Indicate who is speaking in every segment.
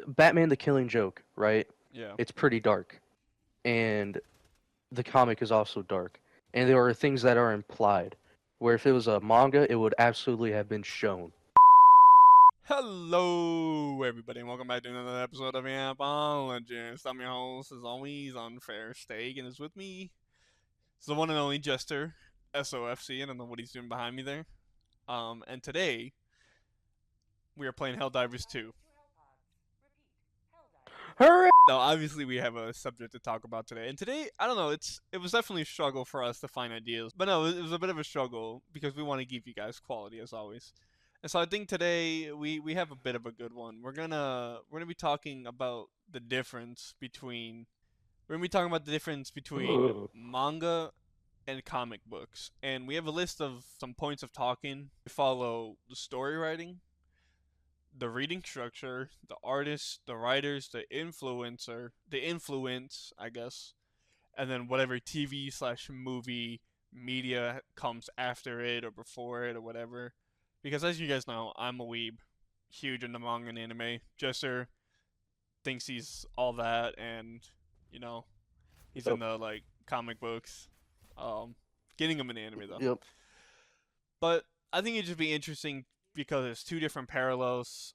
Speaker 1: Batman the Killing Joke, right?
Speaker 2: Yeah.
Speaker 1: It's pretty dark, and the comic is also dark, and there are things that are implied. Where if it was a manga, it would absolutely have been shown.
Speaker 2: Hello, everybody, and welcome back to another episode of Yapologist. I'm your host, as always, Unfair Steak, and it's with me. It's the one and only Jester, SOFC. I don't know what he's doing behind me there. And today we are playing Helldivers 2.
Speaker 1: Hooray!
Speaker 2: Now, obviously, we have a subject to talk about today, and today, I don't know, it was definitely a struggle for us to find ideas, but no, it was a bit of a struggle because we want to give you guys quality as always. And so I think today we have a bit of a good one. We're gonna be talking about the difference between manga and comic books, and we have a list of some points of talking. We follow the story writing, the reading structure, the artists, the writers, the influence, I guess, and then whatever TV/movie media comes after it or before it or whatever. Because as you guys know, I'm a weeb, huge into manga and anime. Jester thinks he's all that, and you know, he's
Speaker 1: Yep.
Speaker 2: into like comic books. Um, Getting him in anime though.
Speaker 1: Yep.
Speaker 2: But I think it'd just be interesting because it's two different parallels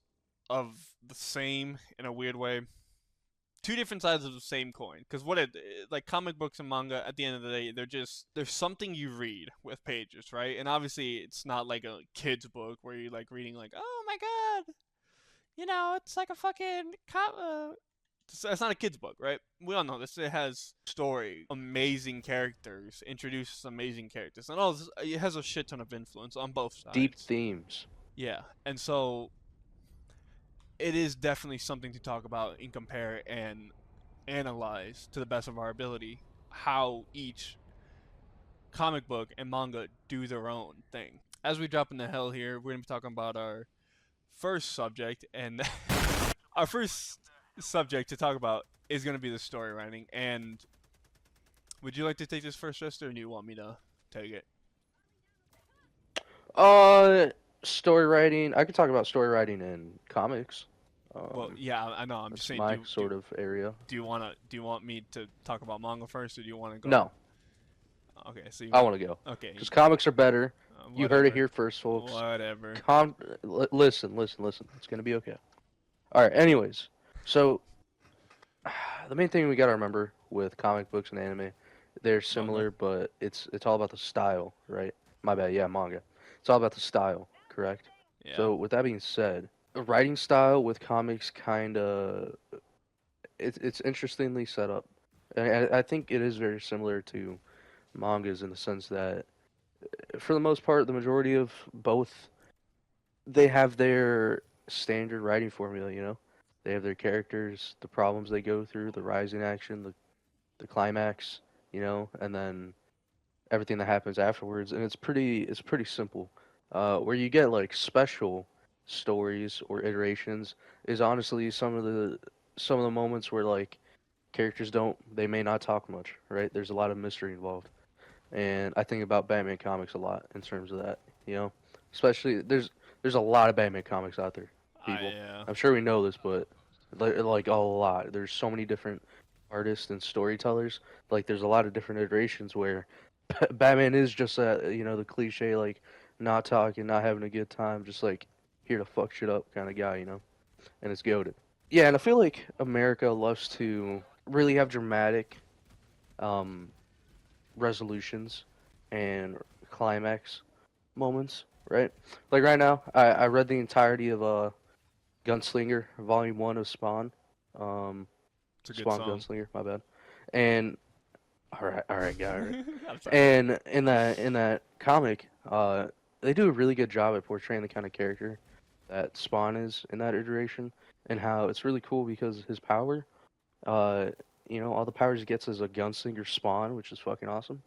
Speaker 2: of the same in a weird way. Two different sides of the same coin. Because like comic books and manga, at the end of the day, there's something you read with pages, right? And obviously, it's not like a kid's book where you're like reading like, oh my god, it's like a fucking it's not a kid's book, right? We all know this. It has story, amazing characters, introduces amazing characters, and all this, it has a shit ton of influence on both
Speaker 1: Deep
Speaker 2: sides.
Speaker 1: themes.
Speaker 2: Yeah, and so it is definitely something to talk about and compare and analyze to the best of our ability how each comic book and manga do their own thing. As we drop into hell here, we're gonna be talking about our first subject, and our first subject to talk about is gonna be the story writing. And would you like to take this first, Jester, or do you want me to take it?
Speaker 1: Uh, Story writing. I could talk about story writing in comics.
Speaker 2: Well,
Speaker 1: Um,
Speaker 2: yeah, I know. I'm just
Speaker 1: that's
Speaker 2: saying.
Speaker 1: my sort of area.
Speaker 2: Do you want me to talk about manga first, or do you want to go?
Speaker 1: No,
Speaker 2: Okay, so you
Speaker 1: I
Speaker 2: want.
Speaker 1: want to go
Speaker 2: Okay,
Speaker 1: because comics are better. You heard it
Speaker 2: whatever,
Speaker 1: here first, folks.
Speaker 2: whatever.
Speaker 1: Listen. It's gonna be okay. All right. Anyways, so the main thing we gotta remember with comic books and anime, they're
Speaker 2: Manga.
Speaker 1: similar, but it's all about the style, right? My bad. Yeah, manga. It's all about the style, correct?
Speaker 2: Yeah.
Speaker 1: So with that being said, the writing style with comics kind of it's interestingly set up. I think it is very similar to mangas in the sense that, for the most part, the majority of both they have their standard writing formula. They have their characters, the problems they go through, the rising action, the climax. And then everything that happens afterwards, and it's pretty simple. Where you get like special stories or iterations is honestly some of the moments where like characters they may not talk much, right? There's a lot of mystery involved, and I think about Batman comics a lot in terms of that. Especially there's a lot of Batman comics out there, people.
Speaker 2: Yeah.
Speaker 1: I'm sure we know this, but like a lot. There's so many different artists and storytellers. Like there's a lot of different iterations where Batman is just the cliche like not talking, not having a good time, just like here to fuck shit up kind of guy. And it's goaded. Yeah, and I feel like America loves to really have dramatic um, resolutions and climax moments, right? Like right now, I read the entirety of Gunslinger Volume One of Spawn, um,
Speaker 2: It's a good
Speaker 1: Spawn
Speaker 2: song.
Speaker 1: Gunslinger, my bad. And all right, got it.
Speaker 2: I'm sorry.
Speaker 1: And in that comic, they do a really good job at portraying the kind of character that Spawn is in that iteration, and how it's really cool because his power, uh, all the powers he gets as a gunslinger Spawn, which is fucking awesome.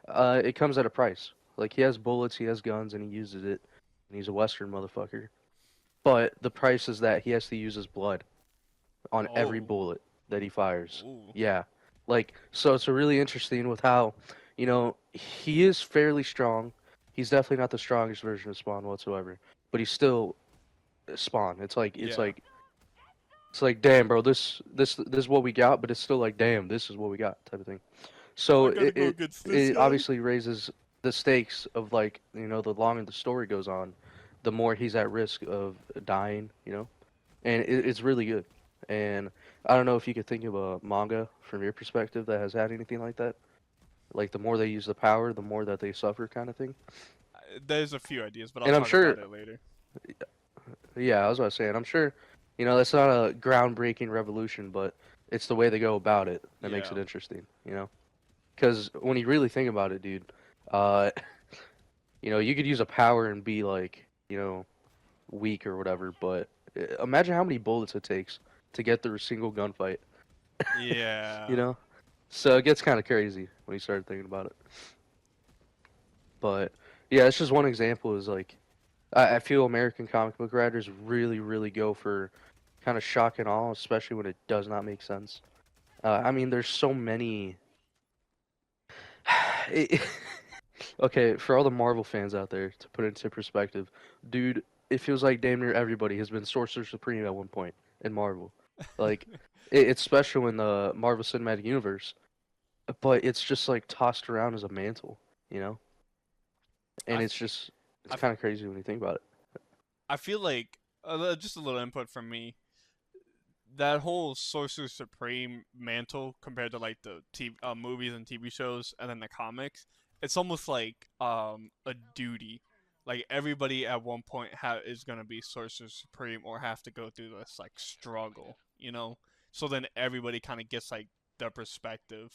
Speaker 1: It comes at a price. Like he has bullets, he has guns, and he uses it, and he's a Western motherfucker. But the price is that he has to use his blood on every
Speaker 2: Oh.
Speaker 1: bullet that he fires.
Speaker 2: Ooh.
Speaker 1: Yeah. Like, so it's a really interesting with how, he is fairly strong. He's definitely not the strongest version of Spawn whatsoever, but he's still Spawn. It's like
Speaker 2: Yeah.
Speaker 1: It's like, damn, bro, this is what we got, but it's still like, damn, this is what we got, type of thing. So
Speaker 2: I gotta go against this
Speaker 1: it
Speaker 2: guy.
Speaker 1: obviously raises the stakes of, like, the longer the story goes on, the more he's at risk of dying, and it's really good. And I don't know if you could think of a manga from your perspective that has had anything like that. Like, the more they use the power, the more that they suffer, kind of thing.
Speaker 2: There's a few ideas, but I'll
Speaker 1: And I'm
Speaker 2: talk
Speaker 1: sure,
Speaker 2: about it later.
Speaker 1: yeah, I was about to say, and I'm sure, that's not a groundbreaking revolution, but it's the way they go about it that makes
Speaker 2: Yeah.
Speaker 1: it interesting. Because when you really think about it, dude, uh, you could use a power and be like, weak or whatever, but imagine how many bullets it takes to get through a single gunfight, you
Speaker 2: Yeah.
Speaker 1: know? So it gets kind of crazy when you start thinking about it. But yeah, it's just one example. Is like I feel American comic book writers really, really go for kind of shock and awe, especially when it does not make sense. I mean, there's so many. Okay, for all the Marvel fans out there, to put it into perspective, dude, it feels like damn near everybody has been Sorcerer Supreme at one point in Marvel. Like, it's special in the Marvel Cinematic Universe, but it's just like tossed around as a mantle, you know?
Speaker 2: I,
Speaker 1: And
Speaker 2: f-
Speaker 1: it's
Speaker 2: I, f-
Speaker 1: kind of crazy when you think about it.
Speaker 2: I feel like just a little input from me. That whole Sorcerer Supreme mantle compared to like the movies and TV shows and then the comics, it's almost like a duty. Like everybody at one point is gonna be Sorcerer Supreme or have to go through this like struggle, you know. So then everybody kind of gets like their perspective.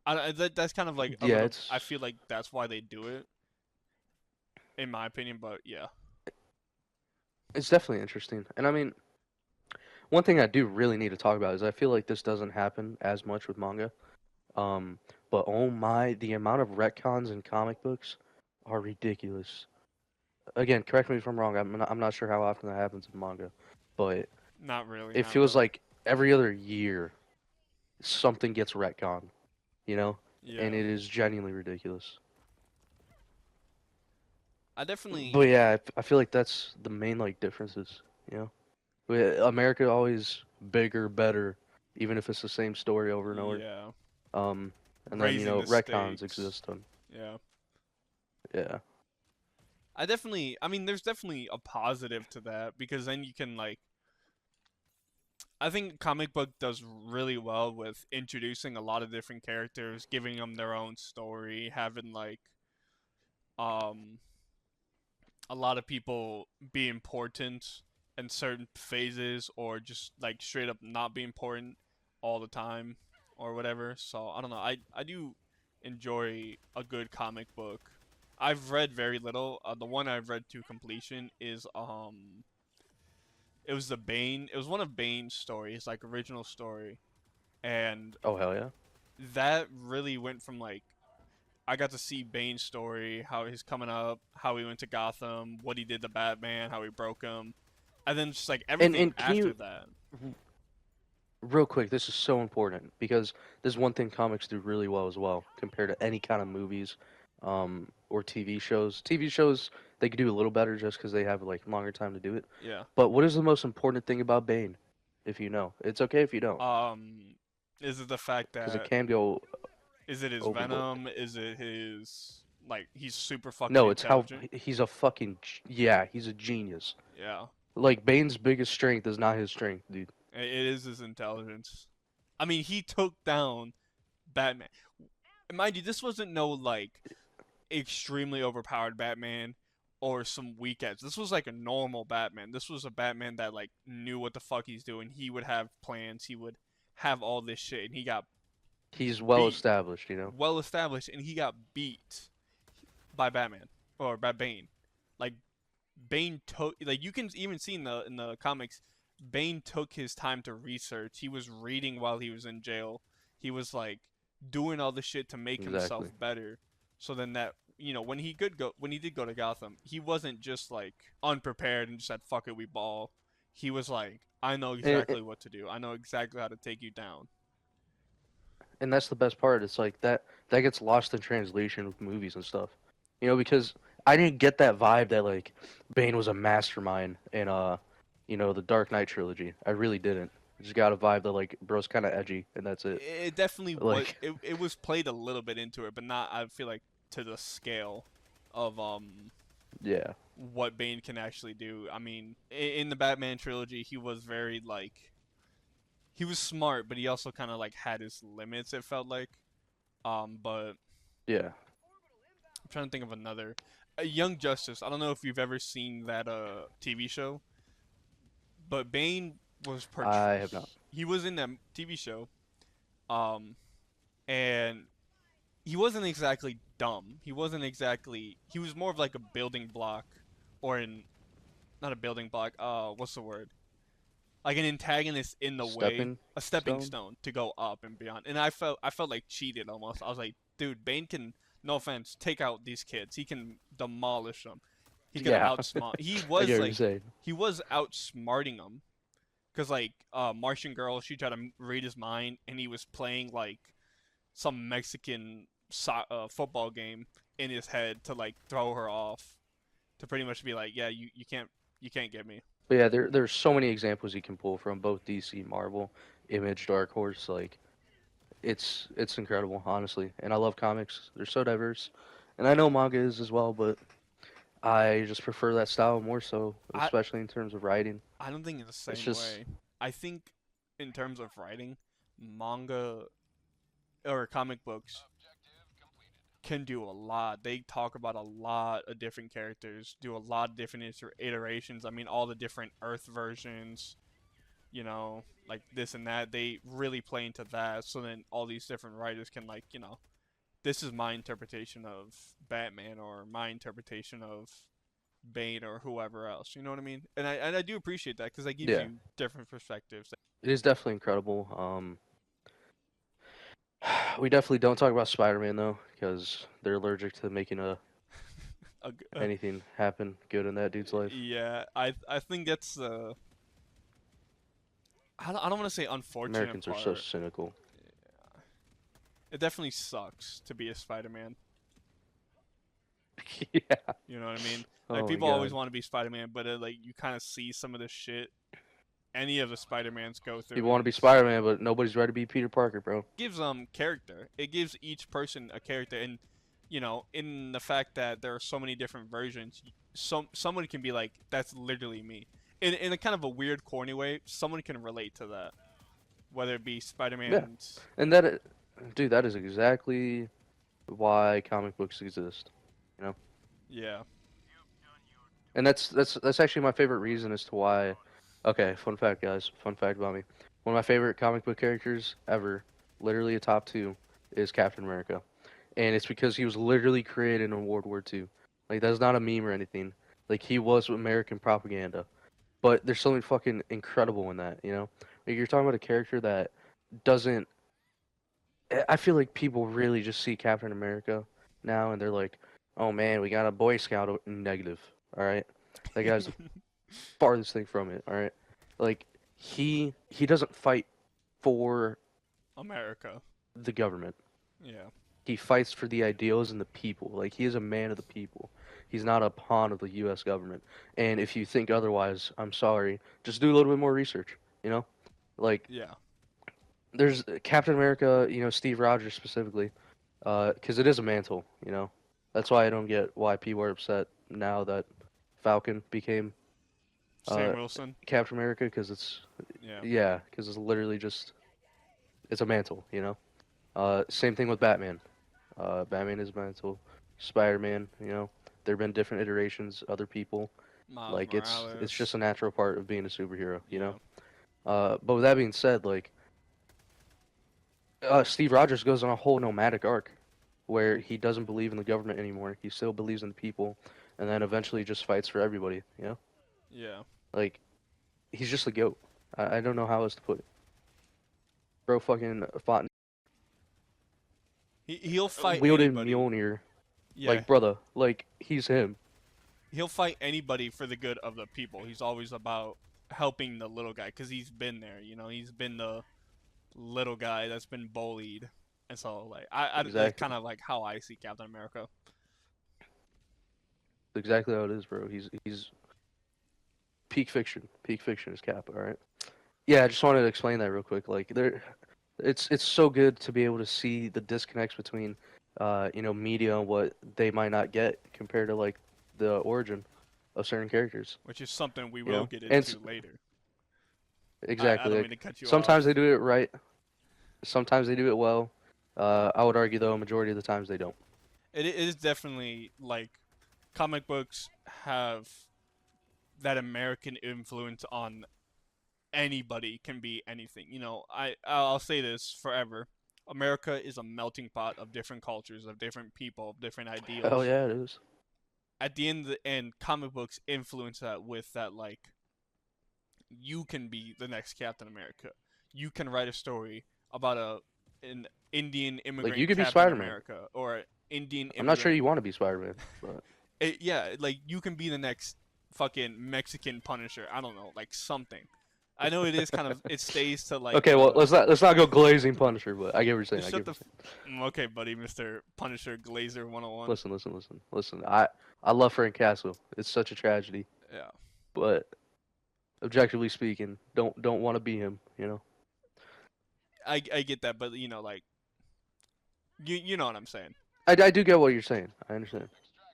Speaker 2: That's kind of like a
Speaker 1: Yeah,
Speaker 2: little. I feel like that's why they do it, in my opinion. But yeah,
Speaker 1: it's definitely interesting. And I mean, one thing I do really need to talk about is I feel like this doesn't happen as much with manga. Um, but oh my, the amount of retcons in comic books are ridiculous. Again, correct me if I'm wrong. I'm not sure how often that happens in manga, but
Speaker 2: not really,
Speaker 1: it
Speaker 2: not
Speaker 1: feels
Speaker 2: really.
Speaker 1: like every other year something gets retconned, you know, and
Speaker 2: Yeah,
Speaker 1: it is genuinely ridiculous.
Speaker 2: I
Speaker 1: But
Speaker 2: definitely.
Speaker 1: yeah, I feel like that's the main like differences. You know, America always bigger, better, even if it's the same story over and over.
Speaker 2: Yeah,
Speaker 1: Um, and then
Speaker 2: raising the
Speaker 1: retcons
Speaker 2: stakes.
Speaker 1: exist on.
Speaker 2: Yeah.
Speaker 1: Yeah,
Speaker 2: I mean, there's definitely a positive to that because then you can like, I think comic book does really well with introducing a lot of different characters, giving them their own story, having like, um, a lot of people be important in certain phases or just like straight up not be important all the time or whatever. So I don't know. I do enjoy a good comic book. I've read very little. The one I've read to completion is it was the Bane. It was one of Bane's stories, like original story, and
Speaker 1: oh hell yeah.
Speaker 2: that really went from like I got to see Bane's story, how he's coming up, how he went to Gotham, what he did to Batman, how he broke him, and then just like everything
Speaker 1: And can
Speaker 2: after
Speaker 1: you
Speaker 2: that.
Speaker 1: real quick? This is so important because this is one thing comics do really well as well compared to any kind of movies, or TV shows. TV shows they could do a little better just because they have like longer time to do it.
Speaker 2: Yeah.
Speaker 1: But what is the most important thing about Bane? If you know, it's okay if you don't,
Speaker 2: Um, is it the fact
Speaker 1: because it
Speaker 2: that
Speaker 1: can go
Speaker 2: is it his
Speaker 1: overboard.
Speaker 2: venom? Is it his like he's super fucking
Speaker 1: No, it's how
Speaker 2: intelligent?
Speaker 1: he's a fucking yeah, he's a genius.
Speaker 2: Yeah,
Speaker 1: Like Bane's biggest strength is not his strength, dude.
Speaker 2: it is his intelligence. I mean, he took down Batman. Mind you, this wasn't no like extremely overpowered Batman or some weak ass. This was like a normal Batman. This was a Batman that like knew what the fuck he's doing. He would have plans. He would have all this shit, and he got
Speaker 1: He's well
Speaker 2: beat,
Speaker 1: established.
Speaker 2: well established, and he got beat by Batman or by Bane. Like Bane took, like you can even see in the comics, Bane took his time to research. He was reading while he was in jail. He was like doing all the shit to make himself
Speaker 1: Exactly.
Speaker 2: better. So then that when he did go to Gotham, he wasn't just like unprepared and just said fuck it we ball. He was like I know
Speaker 1: And
Speaker 2: exactly what to do. I know exactly how to take you down.
Speaker 1: and that's the best part. It's like that gets lost in translation with movies and stuff. Because I didn't get that vibe that like Bane was a mastermind in the Dark Knight trilogy. I really didn't. I just got a vibe that like bro's kind of edgy, and that's it.
Speaker 2: It definitely was.
Speaker 1: Like,
Speaker 2: It was played a little bit into it, but not. I feel like to the scale of
Speaker 1: yeah,
Speaker 2: what Bane can actually do. I mean, in the Batman trilogy, he was very like he was smart, but he also kind of like had his limits. It felt like. But
Speaker 1: yeah.
Speaker 2: I'm trying to think of another. Young Justice. I don't know if you've ever seen that TV show, but Bane was
Speaker 1: I have not.
Speaker 2: he was in that TV show. Um, and he wasn't exactly dumb. He wasn't exactly. He was more of like a building block, or in not a building block. What's the word? Like an antagonist in the way,
Speaker 1: Stepping
Speaker 2: a stepping
Speaker 1: stone.
Speaker 2: stone to go up and beyond. And I felt like cheated almost. I was like, dude, Bane can, no offense, take out these kids. He can demolish them. He could
Speaker 1: Yeah,
Speaker 2: outsmart.
Speaker 1: I get what you're saying.
Speaker 2: He was outsmarting them. Cause like Martian Girl, she tried to read his mind, and he was playing like some Mexican football game in his head to like throw her off, to pretty much be like, yeah, you can't get me.
Speaker 1: But yeah, there's so many examples you can pull from both DC, Marvel, Image, Dark Horse. Like, it's incredible, honestly. And I love comics. They're so diverse, and I know manga is as well, but I just prefer that style more so,
Speaker 2: I
Speaker 1: especially in terms of writing.
Speaker 2: I don't think it's the
Speaker 1: It's
Speaker 2: same
Speaker 1: just
Speaker 2: way. I think in terms of writing, manga or comic books can do a lot. They talk about a lot of different characters, do a lot of different iterations. I mean, all the different Earth versions, like this and that. They really play into that. So then all these different writers can like, this is my interpretation of Batman or my interpretation of Bane or whoever else. You know what I mean? And I do appreciate that because that gives
Speaker 1: yeah,
Speaker 2: you different perspectives.
Speaker 1: it is definitely incredible. We definitely don't talk about Spider-Man though, because they're allergic to making
Speaker 2: Uh, uh,
Speaker 1: anything happen good in that dude's life.
Speaker 2: yeah, I think that's I don't want to say unfortunate
Speaker 1: Americans are so
Speaker 2: part.
Speaker 1: cynical.
Speaker 2: It definitely sucks to be a Spider-Man.
Speaker 1: Yeah.
Speaker 2: You know what I mean? Like
Speaker 1: Oh my
Speaker 2: people always
Speaker 1: god.
Speaker 2: want to be Spider-Man, but like you kind of see some of the shit any of the Spider-Mans go through,
Speaker 1: People
Speaker 2: and
Speaker 1: want to be Spider-Man, but nobody's ready to be Peter Parker, bro.
Speaker 2: gives character. It gives each person a character, and in the fact that there are so many different versions, someone can be like, "That's literally me." In a kind of a weird, corny way, someone can relate to that, whether it be
Speaker 1: Yeah.
Speaker 2: Spider-Man's.
Speaker 1: And dude, that is exactly why comic books exist. You know?
Speaker 2: Yeah.
Speaker 1: And that's actually my favorite reason as to why. Okay, fun fact, guys. Fun fact about me. One of my favorite comic book characters ever, literally a top two, is Captain America, and it's because he was literally created in World War II. Like that's not a meme or anything. Like he was American propaganda. But there's something fucking incredible in that, you know? Like you're talking about a character that doesn't. I feel like people really just see Captain America now, and they're like, "Oh man, we got a Boy Scout negative." All right, that guy's the farthest thing from it. All right, like he doesn't fight for
Speaker 2: America.
Speaker 1: the government.
Speaker 2: Yeah.
Speaker 1: He fights for the ideals and the people. Like he is a man of the people. He's not a pawn of the U.S. government. And if you think otherwise, I'm sorry. Just do a little bit more research. You know, like
Speaker 2: Yeah.
Speaker 1: there's Captain America. Steve Rogers specifically, because it is a mantle. That's why I don't get why people are upset now that Falcon became
Speaker 2: Sam
Speaker 1: uh,
Speaker 2: Wilson.
Speaker 1: Captain America because it's
Speaker 2: Yeah.
Speaker 1: yeah, because it's literally just it's a mantle. Same thing with Batman. Batman is a mantle. Spider-Man. There have been different iterations, other people.
Speaker 2: Miles
Speaker 1: Like it's just
Speaker 2: Morales.
Speaker 1: a natural part of being a superhero.
Speaker 2: Yeah.
Speaker 1: But with that being said, like Steve Rogers goes on a whole nomadic arc where he doesn't believe in the government anymore. He still believes in the people, and then eventually just fights for everybody.
Speaker 2: Yeah.
Speaker 1: Like he's just a goat. I don't know how else to put it. Bro, fucking fought
Speaker 2: He'll fight
Speaker 1: wielded
Speaker 2: anybody.
Speaker 1: Mjolnir.
Speaker 2: Yeah.
Speaker 1: Like brother, like he's him.
Speaker 2: He'll fight anybody for the good of the people. He's always about helping the little guy because he's been there. He's been the little guy that's been bullied, and so like that's
Speaker 1: Exactly.
Speaker 2: kind of like how I see Captain America.
Speaker 1: Exactly how it is, bro. He's peak fiction. Peak fiction is Kappa. All right. Yeah, I just wanted to explain that real quick. Like it's so good to be able to see the disconnects between, media and what they might not get compared to like the origin of certain characters.
Speaker 2: which is something we
Speaker 1: You
Speaker 2: will
Speaker 1: know,
Speaker 2: get
Speaker 1: and
Speaker 2: into later. I
Speaker 1: exactly
Speaker 2: don't mean
Speaker 1: like
Speaker 2: to cut you
Speaker 1: sometimes
Speaker 2: off.
Speaker 1: they do it right, sometimes they do it well. I would argue though, a majority of the times they don't.
Speaker 2: It is definitely like comic books have that American influence on anybody can be anything. I'll say this forever. America is a melting pot of different cultures, of different people, of different
Speaker 1: Hell
Speaker 2: ideals.
Speaker 1: yeah, it is.
Speaker 2: At the end of the end, comic books influence that with that like you can be the next Captain America. You can write a story about an Indian
Speaker 1: Like you
Speaker 2: immigrant
Speaker 1: could be
Speaker 2: Captain
Speaker 1: Spider-Man.
Speaker 2: America or an Indian
Speaker 1: I'm not sure
Speaker 2: immigrant.
Speaker 1: you want to be Spider-Man, but
Speaker 2: Yeah, like you can be the next fucking Mexican Punisher. I don't know, like something. I know it is kind of it stays to like
Speaker 1: okay. Well, let's not go glazing Punisher, but I get what you're saying.
Speaker 2: just
Speaker 1: I
Speaker 2: shut
Speaker 1: get
Speaker 2: the
Speaker 1: what you're saying.
Speaker 2: okay, buddy, Mr. Punisher Glazer 101.
Speaker 1: Listen. I love Frank Castle. It's such a tragedy,
Speaker 2: Yeah.
Speaker 1: but objectively speaking, don't want to be him. You know.
Speaker 2: I get that, but like you know what I'm saying.
Speaker 1: I do get what you're saying. I understand.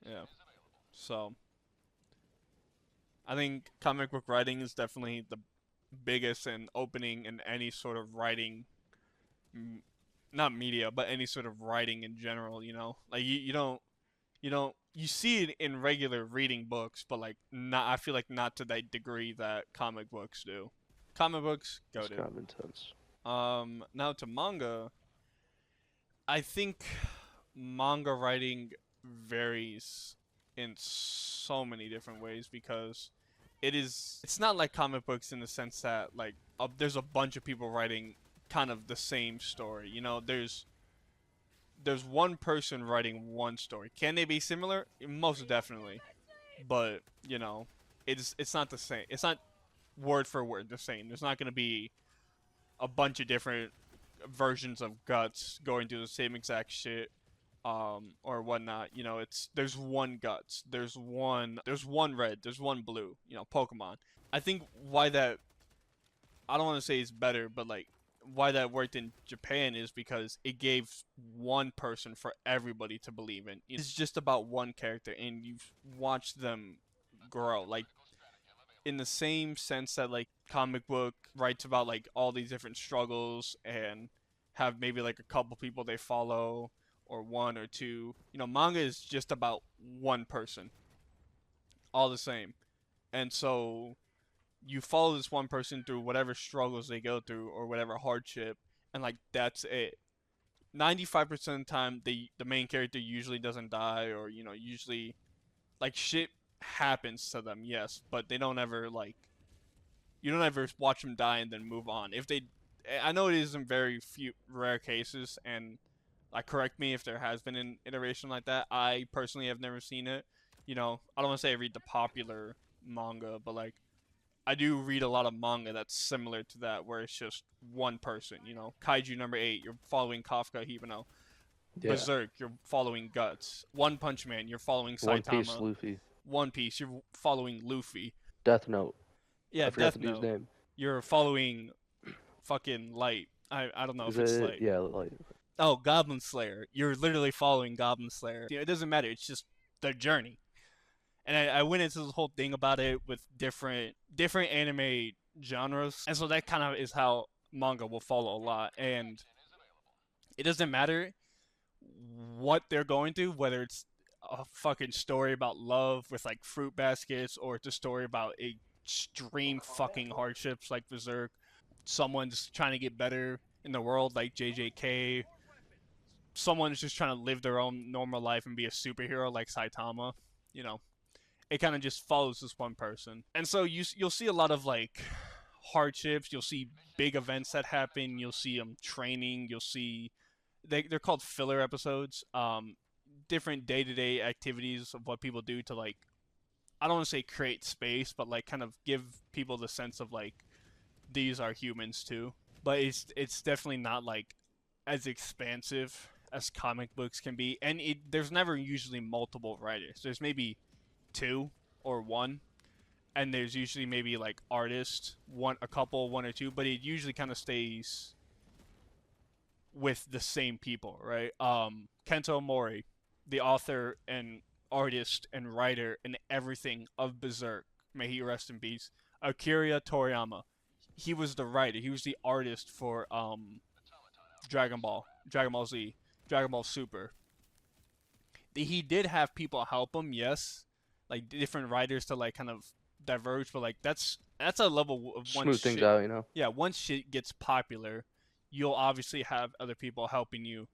Speaker 2: Yeah. So, I think comic book writing is definitely the biggest and opening in any sort of writing, not media, but any sort of writing in general. Like you see it in regular reading books, but like not. I feel like not to that degree that comic books do. Comic books, go
Speaker 1: It's
Speaker 2: to.
Speaker 1: kind of intense.
Speaker 2: Now to manga. I think manga writing varies in so many different ways because it's not like comic books in the sense that like there's a bunch of people writing kind of the same story. There's one person writing one story. Can they be similar? Most definitely. But, it's not the same. It's not word for word the same. There's not going to be a bunch of different versions of Guts going through the same exact shit or whatnot. There's one Guts, there's one Red, there's one Blue. Pokemon. I think why that I don't want to say it's better, but like why that worked in Japan is because it gave one person for everybody to believe in. It's just about one character, and you've watched them grow. Like in the same sense that like comic book writes about like all these different struggles and have maybe like a couple people they follow or one or two. Manga is just about one person, all the same. And so you follow this one person through whatever struggles they go through or whatever hardship, and like that's it. 95% of the time, the main character usually doesn't die, or usually like shit happens to them, yes, but they don't ever like you don't ever watch them die and then move on. I know it is in very few rare cases, and like correct me if there has been an iteration like that. I personally have never seen it. I don't want to say I read the popular manga, but like I do read a lot of manga that's similar to that, where it's just one person. Kaiju number 8, you're following Kafka Hibano.
Speaker 1: Yeah.
Speaker 2: Berserk, you're following Guts. One Punch Man, you're following
Speaker 1: One Piece,
Speaker 2: Saitama.
Speaker 1: Luffy,
Speaker 2: One Piece, you're following Luffy.
Speaker 1: Death Note.
Speaker 2: Yeah,
Speaker 1: I forgot
Speaker 2: Death
Speaker 1: the dude's
Speaker 2: Note,
Speaker 1: name.
Speaker 2: you're following fucking Light. I don't know
Speaker 1: Is
Speaker 2: if it's
Speaker 1: it?
Speaker 2: Light.
Speaker 1: Yeah, like
Speaker 2: Oh, Goblin Slayer, you're literally following Goblin Slayer. It doesn't matter. It's just their journey. And I went into this whole thing about it with different anime genres, and so that kind of is how manga will follow a lot. And it doesn't matter what they're going through, whether it's a fucking story about love with like fruit baskets, or it's a story about extreme fucking hardships like Berserk, someone just trying to get better in the world like JJK, someone's just trying to live their own normal life and be a superhero like Saitama. You know, it kind of just follows this one person, and so you'll see a lot of like hardships. You'll see big events that happen. You'll see them training. You'll see they're called filler episodes. Different day to day activities of what people do to like I don't want to say create space, but like kind of give people the sense of like these are humans too. But it's definitely not like as expansive as comic books can be, and there's never usually multiple writers. There's maybe two or one, and there's usually maybe like artists, a couple, one or two, but it usually kind of stays with the same people, right? Kento Mori, the author and artist and writer and everything of Berserk, may he rest in peace. Akira Toriyama, he was the writer, he was the artist for Dragon Ball, Dragon Ball Z, Dragon Ball Super. He did have people help him, yes, like different writers to like kind of diverge, but like that's a level of once
Speaker 1: Smooth things
Speaker 2: shit,
Speaker 1: out, you know.
Speaker 2: yeah, once shit gets popular, you'll obviously have other people helping you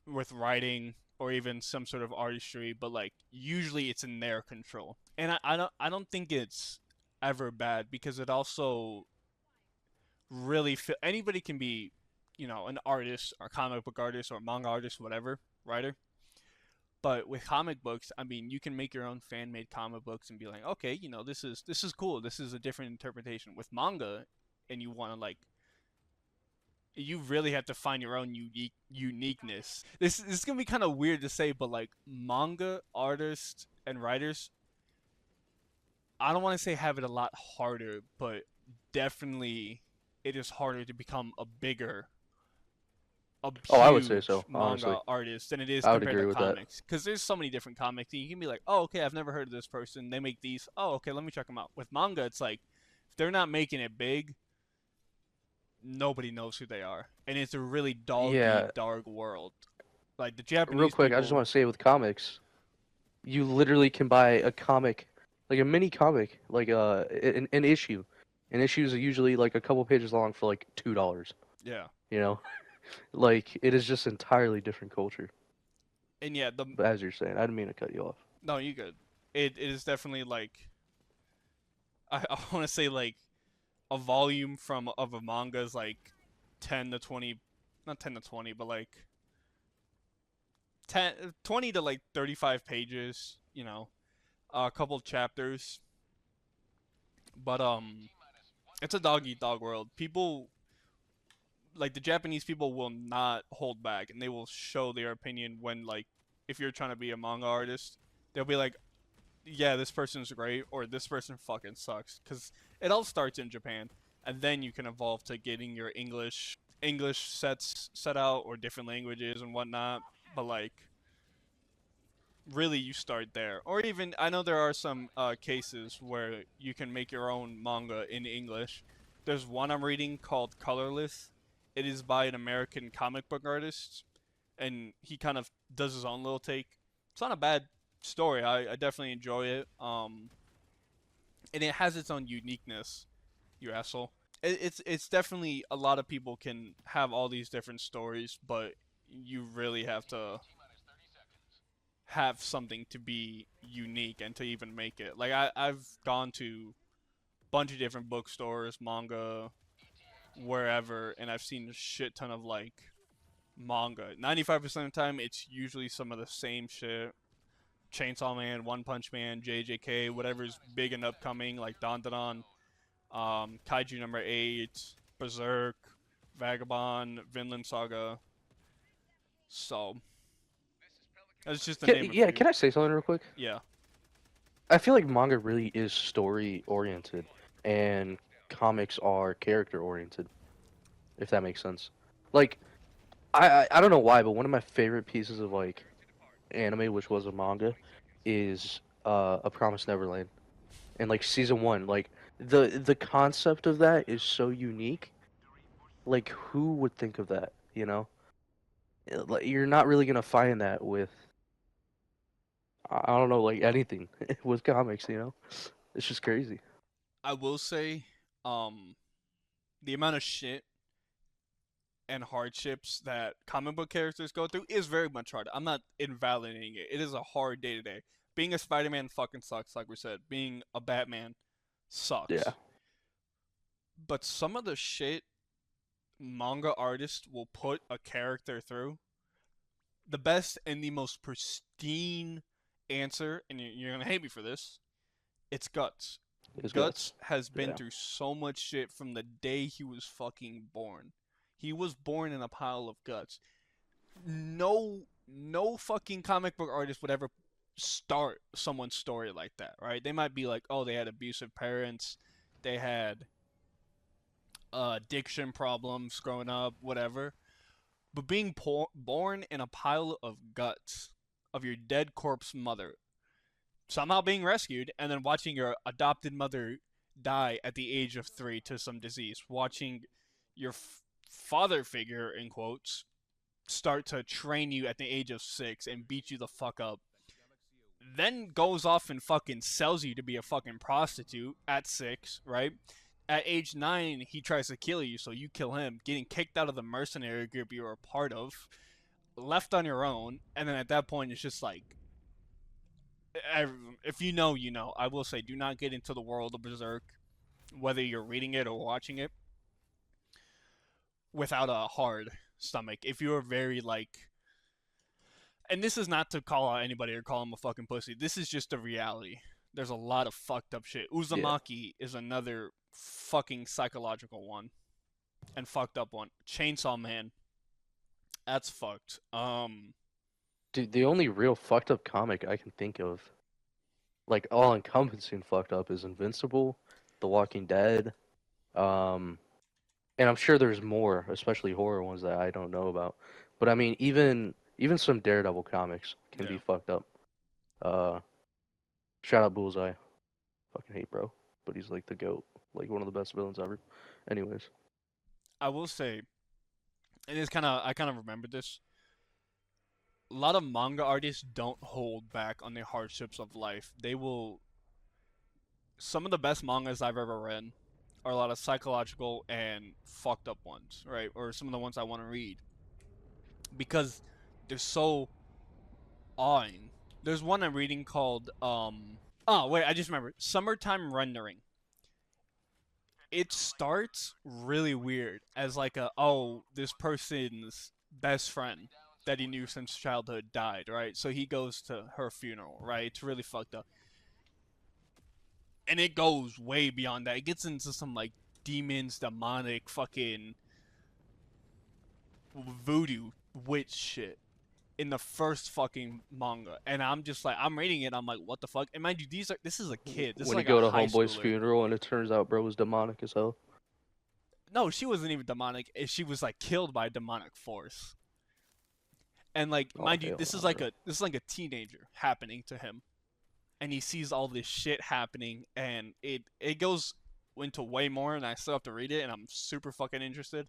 Speaker 2: with writing or even some sort of artistry, but like usually it's in their control, and I don't think it's ever bad because it also really anybody can be, an artist or comic book artist or manga artist, whatever, writer. But with comic books, I mean, you can make your own fan made comic books and be like, okay, this is cool. This is a different interpretation. With manga, and you want to like, you really have to find your own uniqueness. This is gonna be kind of weird to say, but like manga artists and writers, I don't want to say have it a lot harder, but definitely it is harder to become a
Speaker 1: Oh, I would say
Speaker 2: huge
Speaker 1: so, honestly.
Speaker 2: manga artist than it is
Speaker 1: I would
Speaker 2: compared
Speaker 1: agree
Speaker 2: to
Speaker 1: with that.
Speaker 2: comics. Because there's so many different comics, and you can be like, oh, okay, I've never heard of this person. They make these. Oh, okay, let me check them out. With manga, it's like if they're not making it big, nobody knows who they are, and it's a really dog
Speaker 1: Yeah,
Speaker 2: eat dog world. Like the
Speaker 1: real
Speaker 2: Japanese
Speaker 1: quick, I just
Speaker 2: people,
Speaker 1: want to say with comics, you literally can buy a comic, like a mini comic, like an issue. And issues are usually like a couple pages long for like $2.
Speaker 2: yeah,
Speaker 1: You know, like it is just entirely different culture.
Speaker 2: and yeah, the
Speaker 1: But as you're saying, I didn't mean to cut you off.
Speaker 2: no, you good. It is definitely like I want to say like a volume from of a manga is like 10 to 20, not 10 to 20, but like 20 to like 35 pages, a couple chapters. But it's a dog eat dog world. People like the Japanese people will not hold back and they will show their opinion when like if you're trying to be a manga artist, they'll be like, "Yeah, this person's great," or "This person fucking sucks." Cuz it all starts in Japan and then you can evolve to getting your English sets set out or different languages and whatnot. But like really you start there. Or even I know there are some cases where you can make your own manga in English. There's one I'm reading called Colorless. It is by an American comic book artist, and he kind of does his own little take. It's not a bad story. I definitely enjoy it. And it has its own uniqueness. You asshole. It's definitely a lot of people can have all these different stories, but you really have to have something to be unique and to even make it. Like I've gone to a bunch of different bookstores, manga, wherever, and I've seen a shit ton of like manga. 95% of the time, it's usually some of the same shit. Chainsaw Man, One Punch Man, JJK, whatever's big and upcoming, like Don Don, Kaiju number 8, Berserk, Vagabond, Vinland Saga. So that's just to name a
Speaker 1: Yeah,
Speaker 2: few.
Speaker 1: can I say something real quick?
Speaker 2: Yeah,
Speaker 1: I feel like manga really is story oriented, and comics are character oriented. If that makes sense. Like I don't know why, but one of my favorite pieces of like anime, which was a manga, is A Promised Neverland. And like season one, like the concept of that is so unique. Like who would think of that? You know, like you're not really gonna find that with I don't know like anything with comics. You know, it's just crazy.
Speaker 2: I will say, um, the amount of shit and hardships that comic book characters go through is very much hard. I'm not invalidating it. It is a hard day to day. Being a Spider-Man fucking sucks, like we said. Being a Batman
Speaker 1: Yeah,
Speaker 2: sucks. But some of the shit manga artists will put a character through, the best and the most pristine answer, and you're gonna hate me for this, it's Guts.
Speaker 1: it's guts.
Speaker 2: Guts has been
Speaker 1: Yeah,
Speaker 2: through so much shit from the day he was fucking born. He was born in a pile of guts. No fucking comic book artist would ever start someone's story like that, right? They might be like, oh, they had abusive parents, they had addiction problems growing up, whatever. But being born in a pile of guts of your dead corpse mother, somehow being rescued, and then watching your adopted mother die at the age of 3 to some disease, watching your father figure, in quotes, start to train you at the age of 6 and beat you the fuck up, then goes off and fucking sells you to be a fucking prostitute at 6, right? At age 9, he tries to kill you, so you kill him, getting kicked out of the mercenary group you were a part of, left on your own, and then at that point, it's just like, if you know, you know. I will say, do not get into the world of Berserk, whether you're reading it or watching it, without a hard stomach. If you're very, like, and this is not to call out anybody or call him a fucking pussy. This is just a reality. There's a lot of fucked up shit.
Speaker 1: Yeah.
Speaker 2: Uzumaki is another fucking psychological one and fucked up one. Chainsaw Man, that's fucked.
Speaker 1: Dude, the only real fucked up comic I can think of, like all encompassing fucked up, is Invincible, The Walking Dead, um, and I'm sure there's more, especially horror ones that I don't know about. But I mean, even some Daredevil comics can be
Speaker 2: Yeah.
Speaker 1: fucked up. Uh, Shout out Bullseye. Fucking hate bro, but he's like the goat, like one of the best villains ever. Anyways,
Speaker 2: I will say, and it's kind of I kind of remembered this. A lot of manga artists don't hold back on the hardships of life. They will. Some of the best mangas I've ever read are a lot of psychological and fucked up ones, right? Or some of the ones I want to read because they're so awing. There's one I'm reading called oh wait, I just remembered. Summertime Rendering. It starts really weird as like a, oh, this person's best friend that he knew since childhood died, right? So he goes to her funeral, right? It's really fucked up. And it goes way beyond that. It gets into some like demons, demonic fucking voodoo witch shit in the first fucking manga, and I'm just like, I'm reading it, I'm like, what the fuck? And mind you, this is a kid, this is
Speaker 1: when you
Speaker 2: like a
Speaker 1: go to
Speaker 2: high
Speaker 1: Homeboy's
Speaker 2: schooler.
Speaker 1: funeral and it turns out bro was demonic as hell.
Speaker 2: No, she wasn't even demonic. She was like killed by a demonic force. And like,
Speaker 1: Oh
Speaker 2: mind you,
Speaker 1: hell
Speaker 2: this
Speaker 1: no,
Speaker 2: is like
Speaker 1: bro.
Speaker 2: a teenager happening to him, and he sees all this shit happening, and it goes into way more, and I still have to read it, and I'm super fucking interested.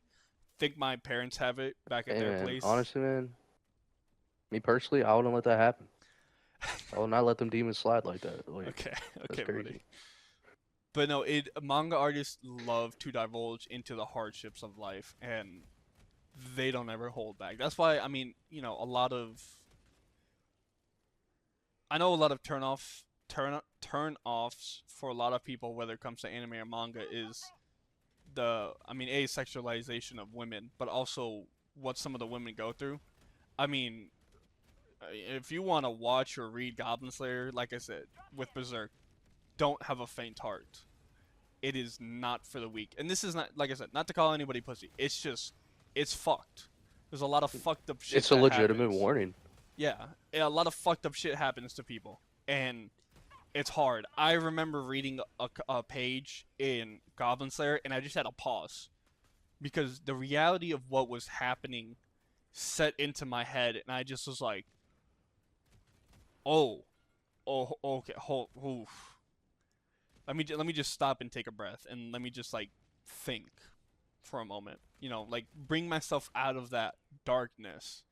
Speaker 2: Think my parents have it back at
Speaker 1: Hey
Speaker 2: their
Speaker 1: man,
Speaker 2: place.
Speaker 1: honestly man, me personally, I wouldn't let that happen. I would not let them demons slide like that. Like
Speaker 2: Okay,
Speaker 1: that's
Speaker 2: okay, buddy.
Speaker 1: crazy.
Speaker 2: But no, it manga artists love to divulge into the hardships of life, and they don't ever hold back. That's why, I mean, you know, a lot of I know a lot of turn offs for a lot of people, whether it comes to anime or manga, is the, I mean, asexualization of women, but also what some of the women go through. I mean, if you want to watch or read Goblin Slayer, like I said, with Berserk, don't have a faint heart. It is not for the weak. And this is not, like I said, not to call anybody pussy. It's just, it's fucked. There's a lot of fucked up shit
Speaker 1: It's a
Speaker 2: that
Speaker 1: legitimate
Speaker 2: happens.
Speaker 1: warning.
Speaker 2: Yeah, a lot of fucked up shit happens to people, and it's hard. I remember reading a page in Goblin Slayer, and I just had to pause because the reality of what was happening set into my head, and I just was like, "Oh, oh, okay, hold, oof. Let me just stop and take a breath, and let me just like think for a moment. You know, like bring myself out of that darkness."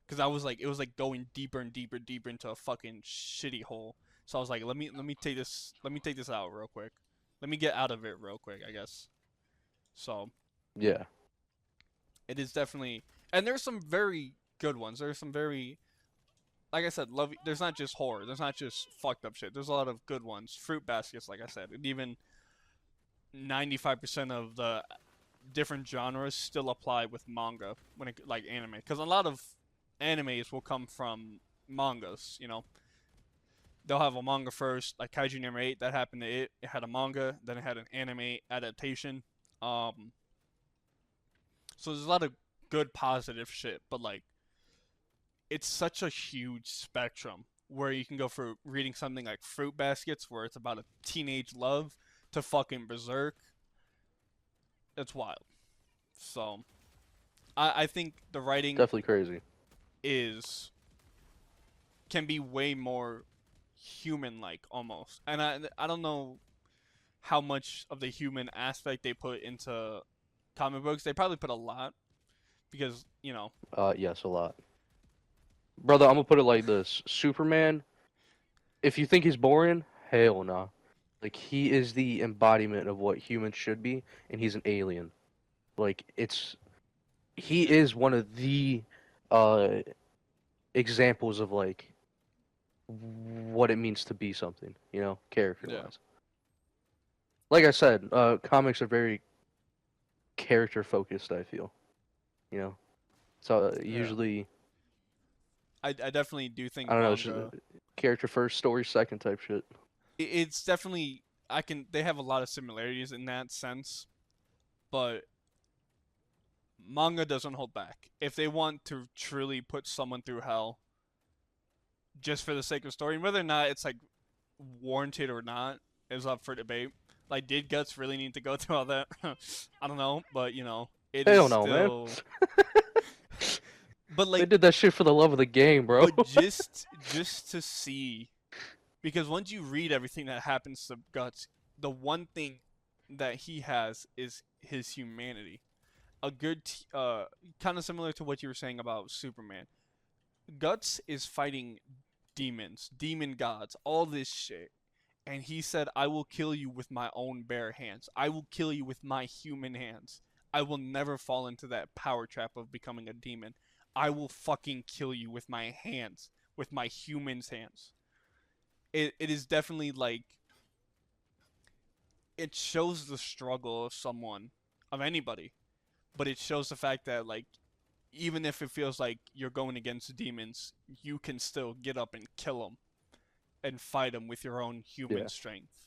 Speaker 2: Because I was like, it was like going deeper and deeper, deeper into a fucking shitty hole. So I was like, let me take this out real quick. Let me get out of it real quick, I guess. So
Speaker 1: Yeah.
Speaker 2: it is definitely, and there's some very good ones. There's some very, like I said, love. There's not just horror. There's not just fucked up shit. There's a lot of good ones. Fruit baskets, like I said, and even 95% of the different genres still apply with manga when it like anime, because a lot of animes will come from mangas. You know, they'll have a manga first, like Kaiju Number 8. That happened to it. It had a manga, then it had an anime adaptation. Um, so there's a lot of good positive shit, but like it's such a huge spectrum where you can go for reading something like Fruit Baskets, where it's about a teenage love, to fucking Berserk. It's wild. So I think the writing
Speaker 1: Definitely crazy.
Speaker 2: is can be way more human like almost. And I don't know how much of the human aspect they put into comic books. They probably put a lot because,
Speaker 1: Yes, a lot. Brother, I'm gonna put it like this: Superman. If you think he's boring, hell nah. Like he is the embodiment of what humans should be, and he's an alien. Like he
Speaker 2: it,
Speaker 1: is one of the uh examples of like what it means to be something, character
Speaker 2: yeah.
Speaker 1: wise. Like I said, comics are very character focused, I feel. You know. So
Speaker 2: Yeah.
Speaker 1: usually
Speaker 2: I definitely do think
Speaker 1: I don't know, it's just
Speaker 2: manga
Speaker 1: character first, story second type shit.
Speaker 2: it's definitely I can they have a lot of similarities in that sense, but manga doesn't hold back. If they want to truly put someone through hell just for the sake of story, and whether or not it's like warranted or not is up for debate. Like, did Guts really need to go through all that? I don't know, but it is
Speaker 1: Hell no, man.
Speaker 2: still. But
Speaker 1: They
Speaker 2: like,
Speaker 1: did that shit for the love of the game, bro.
Speaker 2: but just to see, because once you read everything that happens to Guts, the one thing that he has is his humanity. A good, kind of similar to what you were saying about Superman. Guts is fighting demons, demon gods, all this shit. And he said, I will kill you with my own bare hands. I will kill you with my human hands. I will never fall into that power trap of becoming a demon. I will fucking kill you with my hands, with my human's hands. It is definitely like, it shows the struggle of someone, of anybody, but it shows the fact that, like, even if it feels like you're going against demons, you can still get up and kill them and fight them with your own human
Speaker 1: Yeah.
Speaker 2: strength.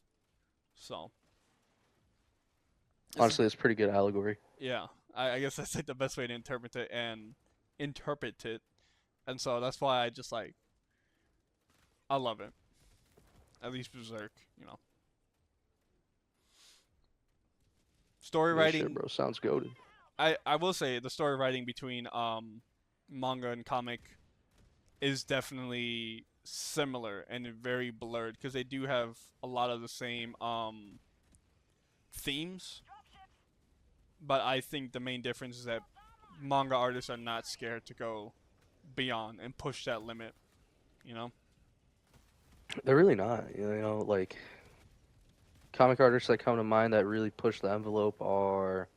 Speaker 2: So, it's
Speaker 1: Honestly, it's a pretty good allegory.
Speaker 2: yeah, I guess that's like the best way to interpret it, and so that's why I just like I love it. At least Berserk, story
Speaker 1: Real shit,
Speaker 2: writing.
Speaker 1: bro. Sounds goaded.
Speaker 2: I will say the story writing between manga and comic is definitely similar and very blurred because they do have a lot of the same themes, but I think the main difference is that manga artists are not scared to go beyond and push that limit. You know?
Speaker 1: They're really not. Like comic artists that come to mind that really push the envelope are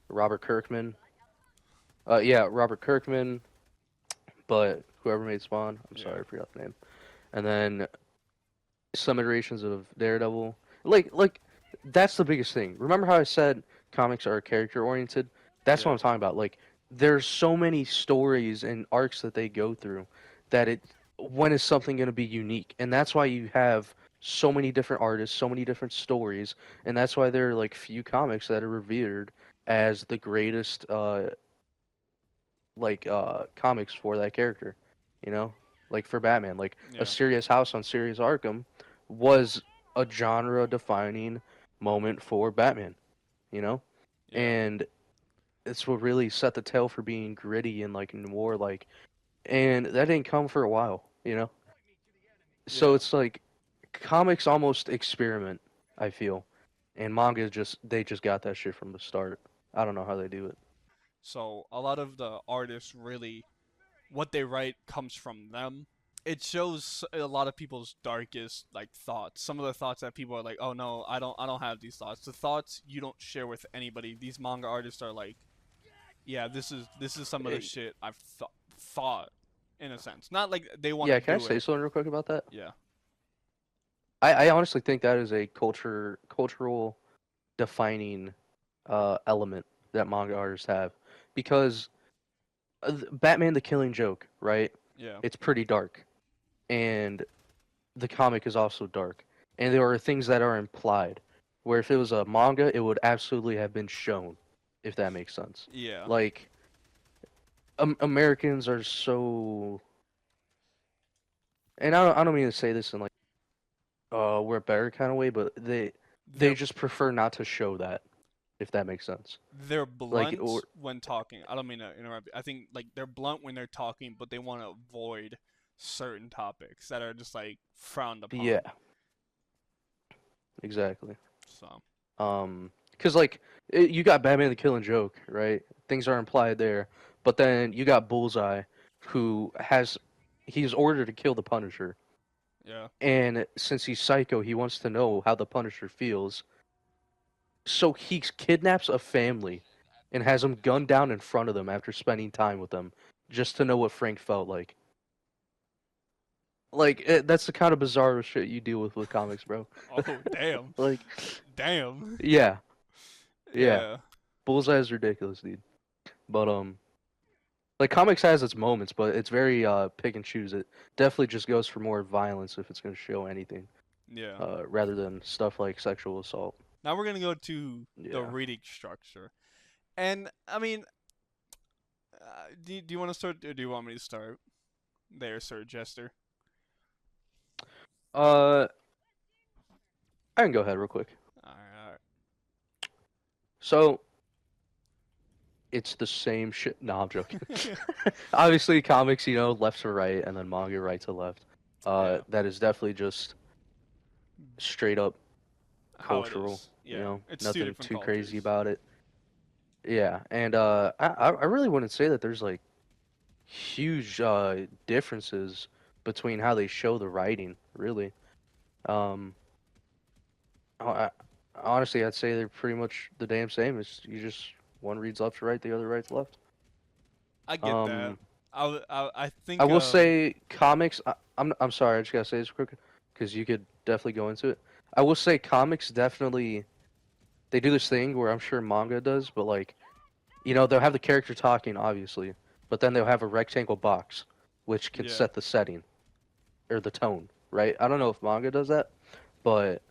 Speaker 1: Robert Kirkman. Yeah, Robert Kirkman, but whoever made Spawn, I'm
Speaker 2: Yeah.
Speaker 1: sorry, I forgot the name. And then some iterations of Daredevil. Like that's the biggest thing. Remember how I said comics are character oriented? That's what
Speaker 2: Yeah.
Speaker 1: I'm talking about. Like there's so many stories and arcs that they go through that when is something going to be unique? And that's why you have so many different artists, so many different stories, and that's why there are like few comics that are revered as the greatest comics for that character. You know, like for Batman, like a
Speaker 2: Yeah.
Speaker 1: serious house on Serious Arkham was a genre defining moment for Batman. You know,
Speaker 2: Yeah.
Speaker 1: and it's what really set the tale for being gritty and like noir like, and that didn't come for a while. So
Speaker 2: Yeah.
Speaker 1: it's like comics almost experiment. I feel, and manga they just got that shit from the start. I don't know how they do it.
Speaker 2: So a lot of the artists really what they write comes from them. It shows a lot of people's darkest like thoughts. Some of the thoughts that people are like, "Oh no, I don't have these thoughts." The thoughts you don't share with anybody. These manga artists are like, "Yeah, this is some of the
Speaker 1: Eh,
Speaker 2: shit I've thought in a sense. Not like they want to
Speaker 1: Yeah, can I
Speaker 2: do
Speaker 1: say
Speaker 2: it.
Speaker 1: something real quick about that?
Speaker 2: Yeah.
Speaker 1: I honestly think that is a cultural defining element that manga artists have because Batman the Killing Joke, right?
Speaker 2: Yeah.
Speaker 1: It's pretty dark, and the comic is also dark, and there are things that are implied. Where if it was a manga, it would absolutely have been shown, if that makes sense.
Speaker 2: Yeah.
Speaker 1: Like Americans are so and I don't mean to say this in like we're better kind of way, but they
Speaker 2: They're
Speaker 1: just prefer not to show that, if that makes sense.
Speaker 2: they're
Speaker 1: Like or
Speaker 2: blunt when talking. I don't mean to interrupt. I think like they're blunt when they're talking, but they want to avoid certain topics that are just like frowned
Speaker 1: yeah,
Speaker 2: upon.
Speaker 1: exactly.
Speaker 2: So
Speaker 1: Because like you got Batman the Killing Joke, right? Things are implied there, but then you got Bullseye, who has he's ordered to kill the Punisher,
Speaker 2: yeah,
Speaker 1: and since he's psycho, he wants to know how the Punisher feels. So he kidnaps a family and has them gunned down in front of them after spending time with them, just to know what Frank felt like. That's the kind of bizarre shit you deal with comics, bro.
Speaker 2: oh damn,
Speaker 1: Like,
Speaker 2: damn,
Speaker 1: yeah, yeah.
Speaker 2: yeah,
Speaker 1: Bullseye is ridiculous, dude. But like comics has its moments, but it's very pick and choose. It definitely just goes for more violence if it's going to show anything,
Speaker 2: yeah.
Speaker 1: rather than stuff like sexual assault.
Speaker 2: Now we're gonna go to the
Speaker 1: Yeah.
Speaker 2: reading structure, and I mean, do you want to start or do you want me to start? There, Sir Jester.
Speaker 1: Uh, I can go ahead real quick.
Speaker 2: Alright,
Speaker 1: So it's the same shit. No, I'm joking.
Speaker 2: alright.
Speaker 1: Obviously, comics, left to right, and then manga right to left.
Speaker 2: Yeah,
Speaker 1: That is definitely just straight up
Speaker 2: how it
Speaker 1: cultural.
Speaker 2: is. Yeah, it's two
Speaker 1: Nothing
Speaker 2: different
Speaker 1: too crazy
Speaker 2: cultures.
Speaker 1: about it. Yeah, and I really wouldn't say that there's like huge differences between how they show the writing. Really, um, I, honestly, I'd say they're pretty much the damn same. It's you just one reads left to right, the other right to left.
Speaker 2: I get that.
Speaker 1: Um,
Speaker 2: I
Speaker 1: I
Speaker 2: think
Speaker 1: will say comics. I'm sorry, I just gotta say this quick because you could definitely go into it. I will say comics definitely they do this thing where I'm sure manga does, but like they'll have the character talking obviously, but then they'll have a rectangle box which can
Speaker 2: yeah.
Speaker 1: set the setting or the tone, right? I don't know if manga does that, but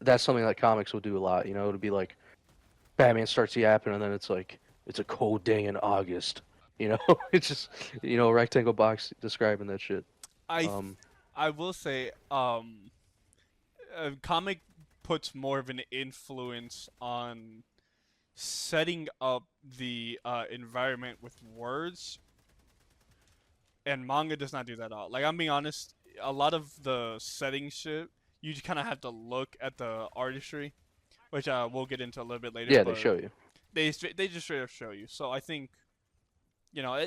Speaker 1: that's something that comics will do a lot. It'll be like Batman starts yapping and then it's like it's a cold day in August. It's just a rectangle box describing that shit.
Speaker 2: I th-
Speaker 1: Um,
Speaker 2: I will say a comic puts more of an influence on setting up the environment with words, and manga does not do that at all. Like I'm being honest, a lot of the setting shit you just kind of have to look at the artistry, which we'll get into a little bit later.
Speaker 1: yeah, they
Speaker 2: But
Speaker 1: show you.
Speaker 2: they just straight up show you. So I think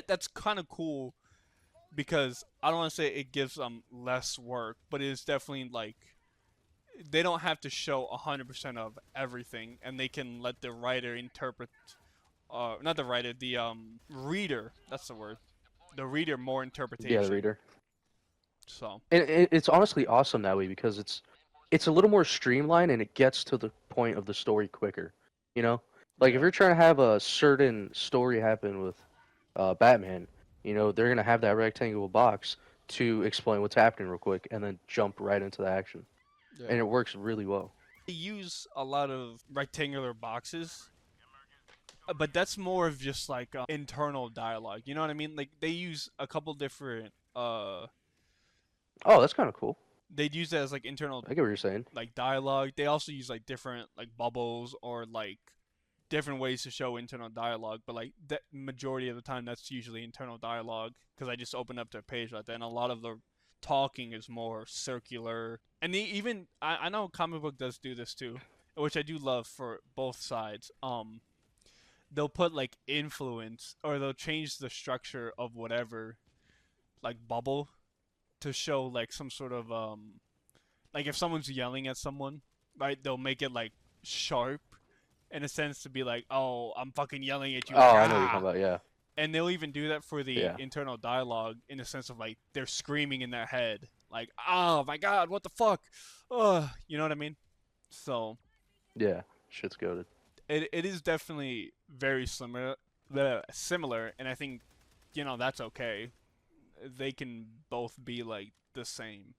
Speaker 2: that's kind of cool because I don't want to say it gives them less work, but it's definitely like they don't have to show 100% of everything, and they can let the writer interpret. Not the writer, the reader. That's the word. The reader more
Speaker 1: Yeah, the
Speaker 2: interpretation.
Speaker 1: reader.
Speaker 2: So
Speaker 1: And it's honestly awesome that way because it's a little more streamlined and it gets to the point of the story quicker. You know, like if
Speaker 2: yeah,
Speaker 1: you're trying to have a certain story happen with Batman, they're gonna have that rectangular box to explain what's happening real quick and then jump right into the action,
Speaker 2: yeah.
Speaker 1: and it works really well.
Speaker 2: They use a lot of rectangular boxes, but that's more of just like internal dialogue. You know what I mean? Like they use a couple different.
Speaker 1: Oh, that's kind of cool.
Speaker 2: They'd use it as like internal
Speaker 1: I get what you're saying.
Speaker 2: like dialogue. They also use like different like bubbles or like different ways to show internal dialogue. But like the majority of the time, that's usually internal dialogue because I just open up their page like that, and a lot of the talking is more circular. And even I know comic book does do this too, which I do love for both sides. They'll put like influence or they'll change the structure of whatever like bubble to show like some sort of like if someone's yelling at someone, right? They'll make it like sharp in a sense to be like, "Oh, I'm fucking yelling at you," like
Speaker 1: Oh, I know what you're
Speaker 2: ah.
Speaker 1: talking about. Yeah,
Speaker 2: And they'll even do that for the
Speaker 1: yeah,
Speaker 2: internal dialogue in the sense of like they're screaming in their head, like, "Oh my god, what the fuck?" You know what I mean? So
Speaker 1: yeah. Shit's goaded.
Speaker 2: it is definitely very similar, and I think that's okay. They can both be like the same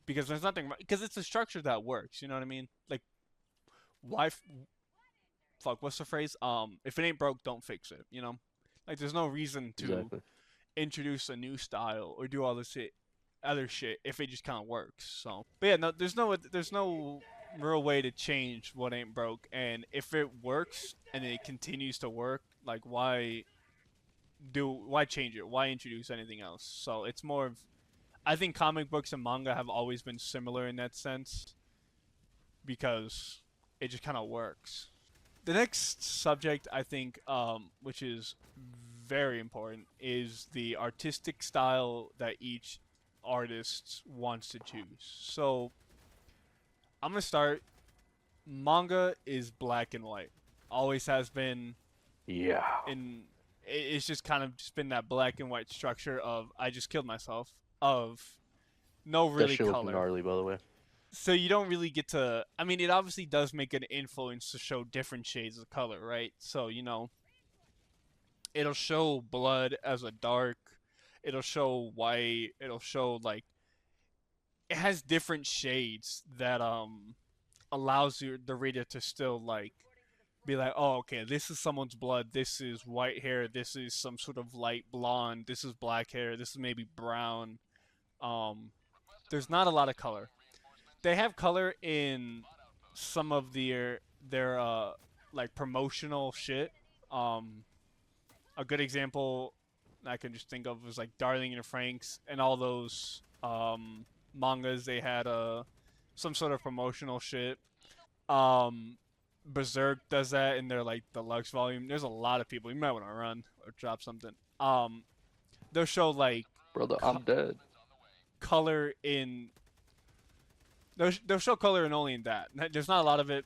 Speaker 2: because there's nothing because it's a structure that works. You know what I mean? Like why fuck what's the phrase? If it ain't broke, don't fix it. Like there's no reason to
Speaker 1: Exactly.
Speaker 2: introduce a new style or do all this shit other shit if it just kind of works. So, but yeah, no, there's no real way to change what ain't broke, and if it works and it continues to work, like why change it? Why introduce anything else? So it's more of, I think comic books and manga have always been similar in that sense because it just kind of works. The next subject I think, which is very important, is the artistic style that each artist wants to choose. So I'm gonna start. Manga is black and white, always has been.
Speaker 1: Yeah.
Speaker 2: In it's just kind of just been that black and white structure of I just killed myself, of no
Speaker 1: That
Speaker 2: really
Speaker 1: shit look
Speaker 2: color.
Speaker 1: gnarly, by the way.
Speaker 2: So you don't really get to. I mean, it obviously does make an influence to show different shades of color, right? So it'll show blood as a dark. It'll show white. It'll show like it has different shades that allows the reader to still like be like, oh, okay, this is someone's blood. This is white hair. This is some sort of light blonde. This is black hair. This is maybe brown. Um, there's not a lot of color. They have color in some of their like promotional shit. Um, a good example I can just think of was like Darling and Franks and all those mangas. They had some sort of promotional shit. Um, Berserk does that in their like deluxe volume. There's a lot of people. You might want to run or drop something. They'll show like
Speaker 1: Brother,
Speaker 2: co-
Speaker 1: I'm dead.
Speaker 2: color in. They'll show color and only in that. There's not a lot of it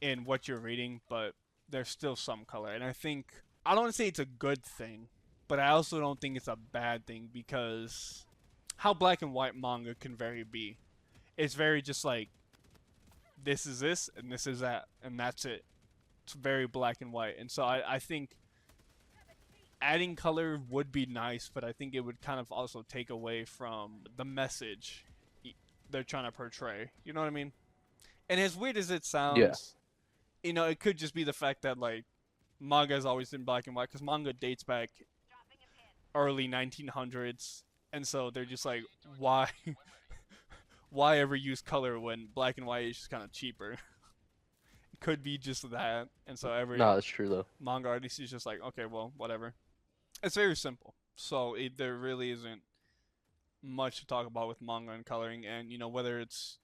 Speaker 2: in what you're reading, but there's still some color. And I think I don't want to say it's a good thing, but I also don't think it's a bad thing because how black and white manga can very be. It's very just like this is this and this is that and that's it. It's very black and white. And so I think adding color would be nice, but I think it would kind of also take away from the message they're trying to portray. You know what I mean? And as weird as it
Speaker 1: Yeah.
Speaker 2: sounds, it could just be the fact that like manga has always been black and white because manga dates back early 1900s, and so they're just like, why, why ever use color when black and white is just kind of cheaper? It could be just that, and so
Speaker 1: No,
Speaker 2: every
Speaker 1: that's true though.
Speaker 2: manga artist is just like, okay, well, whatever. It's very simple, so there really isn't much to talk about with manga and coloring, and whether it's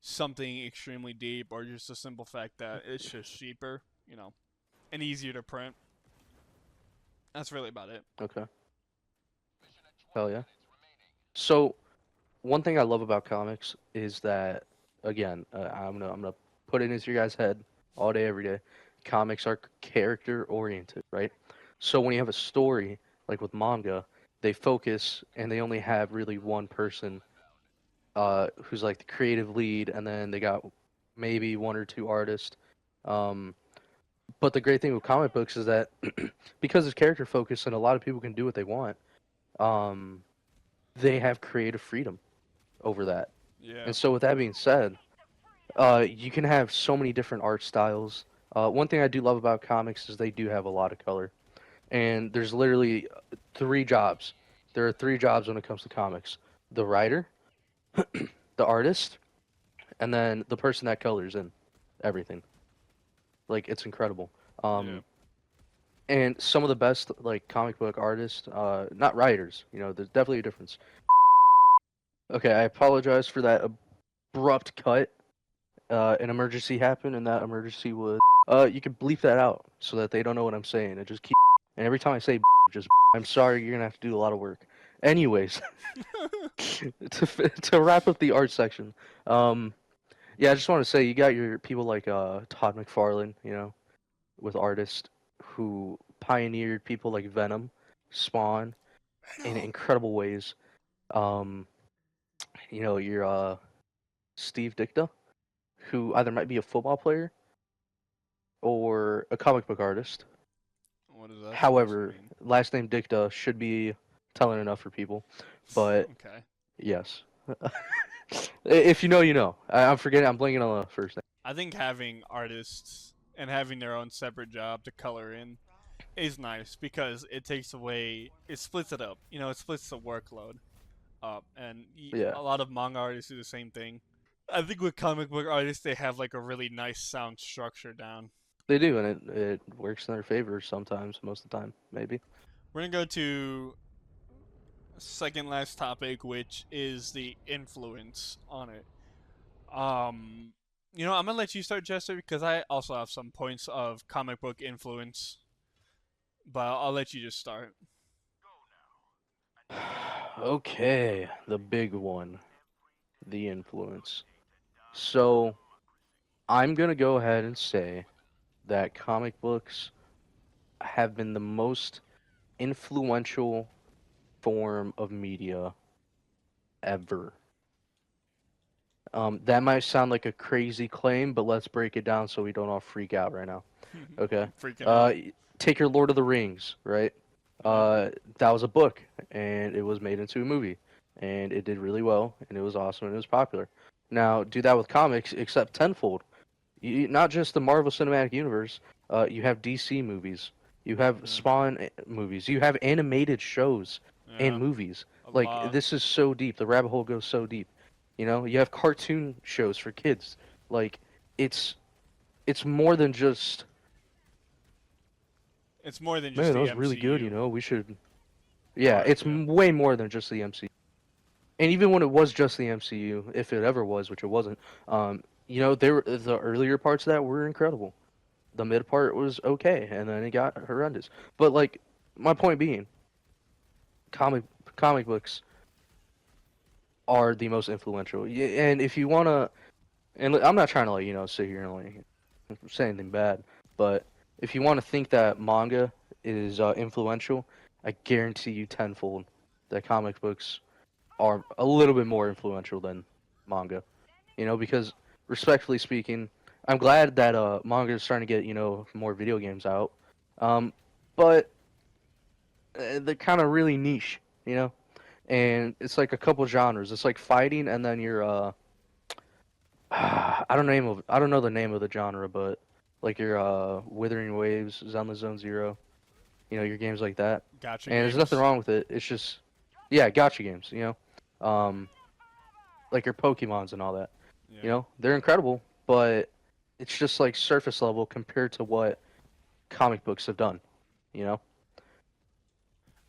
Speaker 2: something extremely deep or just a simple fact that it's just cheaper, and easier to print. That's really about it.
Speaker 1: Okay. Hell yeah. So, one thing I love about comics is that, again, I'm gonna put it into your guys' head all day, every day. Comics are character oriented, right? So when you have a story like with manga, they focus and they only have really one person, who's like the creative lead, and then they got maybe one or two artists. Um, but the great thing with comic books is that because it's character focused and a lot of people can do what they want, um, they have creative freedom over that.
Speaker 2: Yeah.
Speaker 1: And so, with that being said, you can have so many different art styles. One thing I do love about comics is they do have a lot of color, and there's literally three jobs. There are three jobs when it comes to comics: the writer, the artist, and then the person that colors in everything. Like it's incredible.
Speaker 2: Yeah.
Speaker 1: Um, and some of the best like comic book artists, not writers. There's definitely a difference. Okay, I apologize for that abrupt cut. An emergency happened, and that emergency was. You can bleep that out so that they don't know what I'm saying, and just keep. And every time I say, just. I'm sorry, you're gonna have to do a lot of work. Anyways, to wrap up the art section, yeah, I just want to say you got your people like Todd McFarlane, with artists who pioneered people like Venom, Spawn, in incredible ways. Um, your Steve Dicta, who either might be a football player or a comic book artist.
Speaker 2: What is that supposed to
Speaker 1: However,
Speaker 2: mean?
Speaker 1: last name Dicta should be telling enough for people. But
Speaker 2: Okay.
Speaker 1: yes, if you know, you know. I'm forgetting. I'm blanking on the first name.
Speaker 2: I think having artists and having their own separate job to color in is nice because it takes away, it splits it up. It splits the workload. up, and
Speaker 1: Yeah,
Speaker 2: a lot of manga artists do the same thing. I think with comic book artists, they have like a really nice sound structure down.
Speaker 1: they do, and it works in their favor sometimes, most of the time, maybe.
Speaker 2: We're gonna go to second last topic, which is the influence on it. Um, I'm gonna let you start, Jester, because I also have some points of comic book influence, but I'll let you just start.
Speaker 1: Okay, the big one, the influence. So I'm gonna go ahead and say that comic books have been the most influential form of media ever. That might sound like a crazy claim, but let's break it down so we don't all freak out right now. Okay.
Speaker 2: I'm freaking out.
Speaker 1: Uh, Take your Lord of the Rings, right?
Speaker 2: Yeah,
Speaker 1: That was a book, and it was made into a movie, and it did really well, and it was awesome, and it was popular. Now, do that with comics, except tenfold. Not just the Marvel Cinematic Universe. You have DC movies. You have
Speaker 2: yeah,
Speaker 1: Spawn movies. You have animated shows and
Speaker 2: yeah,
Speaker 1: movies.
Speaker 2: a
Speaker 1: Like
Speaker 2: lot.
Speaker 1: this is so deep. The rabbit hole goes so deep. You have cartoon shows for kids. Like it's it's more than just
Speaker 2: It's more than just
Speaker 1: man. That
Speaker 2: the
Speaker 1: was really good.
Speaker 2: MCU.
Speaker 1: We should.
Speaker 2: Go
Speaker 1: Yeah,
Speaker 2: ahead.
Speaker 1: it's
Speaker 2: Yeah,
Speaker 1: way more than just the MCU. And even when it was just the MCU, if it ever was, which it wasn't, the earlier parts of that were incredible. The mid part was okay, and then it got horrendous. But like, my point being, comic comic books are the most influential. And if you wanna, and I'm not trying to like sit here and like say anything bad, but if you want to think that manga is influential, I guarantee you tenfold that comic books are a little bit more influential than manga. Because respectfully speaking, I'm glad that manga is starting to get more video games out, um, but they're kind of really niche, you know. And it's like a couple genres. It's like fighting, and then you're I don't know the name of the genre, but like your Withering Waves, Zenless Zone Zero, your games like that.
Speaker 2: gotcha
Speaker 1: And there's nothing
Speaker 2: games.
Speaker 1: wrong with it. It's just yeah, gotcha games, like your Pokemons and all that.
Speaker 2: Yeah,
Speaker 1: They're incredible, but it's just like surface level compared to what comic books have done, you know?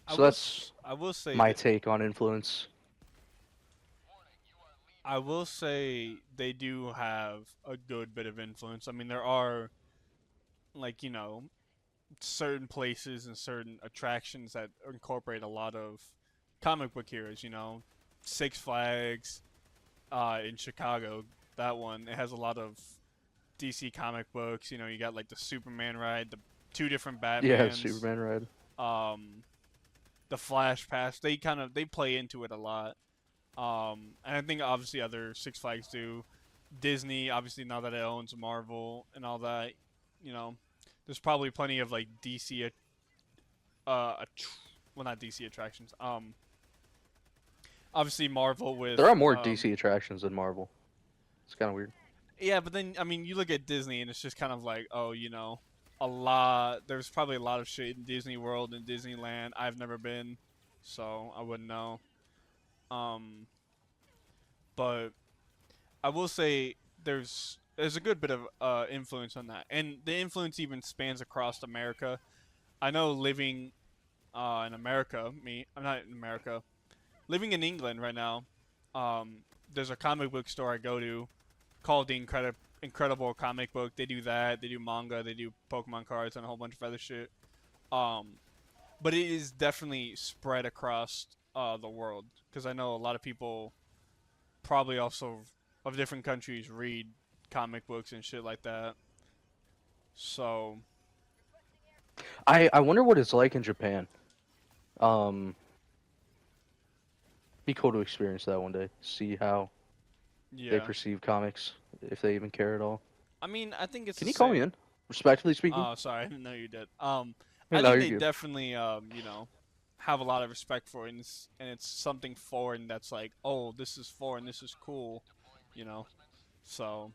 Speaker 1: So that's
Speaker 2: I will say
Speaker 1: my
Speaker 2: that
Speaker 1: take on influence.
Speaker 2: I will say they do have a good bit of influence. I mean, there are like certain places and certain attractions that incorporate a lot of comic book heroes. Six Flags in Chicago. That one it has a lot of DC comic books. You got like the Superman ride, the two different
Speaker 1: Yeah,
Speaker 2: Batmans,
Speaker 1: Superman ride.
Speaker 2: um, the Flash Pass. They play into it a lot. And I think obviously other Six Flags do. Disney, obviously now that it owns Marvel and all that, you know, there's probably plenty of like DC, well not DC attractions. Obviously Marvel
Speaker 1: There
Speaker 2: with,
Speaker 1: are more DC attractions than Marvel. It's kind of weird.
Speaker 2: yeah, but then I mean you look at Disney and it's just kind of like, oh, a lot. There's probably a lot of shit in Disney World and Disneyland. I've never been, so I wouldn't know. Um, but I will say there's a good bit of influence on that, and the influence even spans across America. I know living in America, I'm not in America, living in England right now. There's a comic book store I go to called the Incredible Comic Book. They do that. They do manga. They do Pokemon cards and a whole bunch of other shit. Um, but it is definitely spread across the world because I know a lot of people probably also of different countries read comic books and shit like that. So
Speaker 1: I wonder what it's like in Japan. Um, be cool to experience that one day. See how they
Speaker 2: yeah,
Speaker 1: perceive comics, if they even care at all.
Speaker 2: I mean, I think it's
Speaker 1: Can
Speaker 2: the
Speaker 1: you call me
Speaker 2: same.
Speaker 1: in? Respectfully speaking.
Speaker 2: Oh, sorry, I didn't know you did. I
Speaker 1: No,
Speaker 2: think
Speaker 1: you're
Speaker 2: they
Speaker 1: good.
Speaker 2: definitely have a lot of respect for it, and it's something foreign that's like, oh, this is foreign, this is cool, you know. So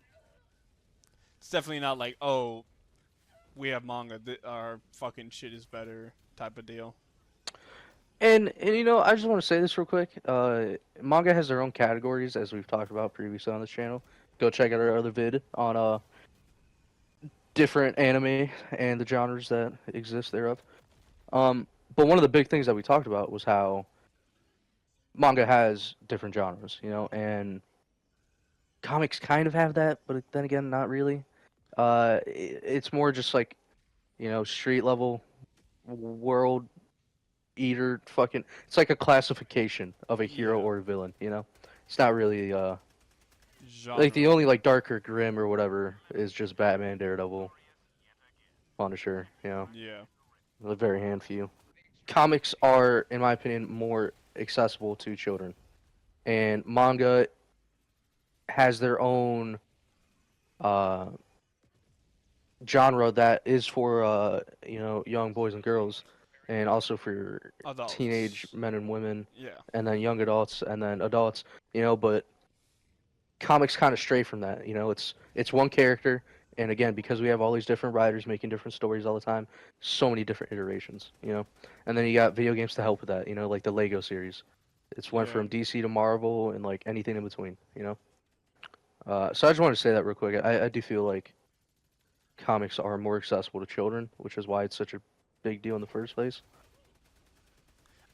Speaker 2: it's definitely not like, oh, we have manga, our fucking shit is better type of deal.
Speaker 1: And you know, I just want to say this real quick. Manga has their own categories, as we've talked about previously on this channel. Go check out our other vid on different anime and the genres that exist thereof. But one of the big things that we talked about was how manga has different genres, you know, and comics kind of have that, but then again, not really. It's more just like, you know, street level world eater fucking. It's like a classification of a hero
Speaker 2: Yeah,
Speaker 1: or a villain, you know. It's not really like the
Speaker 2: genre.
Speaker 1: only like darker grim or whatever is just Batman, Daredevil, Punisher, you know.
Speaker 2: Yeah,
Speaker 1: A very hand few. Comics are, in my opinion, more accessible to children, and manga has their own uh, genre that is for you know, young boys and girls, and also for teenage
Speaker 2: adults.
Speaker 1: men and women,
Speaker 2: Yeah,
Speaker 1: and then young adults, and then adults. You know, but comics kind of stray from that. You know, it's one character, and again, because we have all these different writers making different stories all the time, so many different iterations. You know, and then you got video games to help with that. You know, like the Lego series. It's went
Speaker 2: yeah.
Speaker 1: from DC to Marvel and like anything in between. You know, so I just wanted to say that real quick. I do feel like comics are more accessible to children, which is why it's such a big deal in the first place.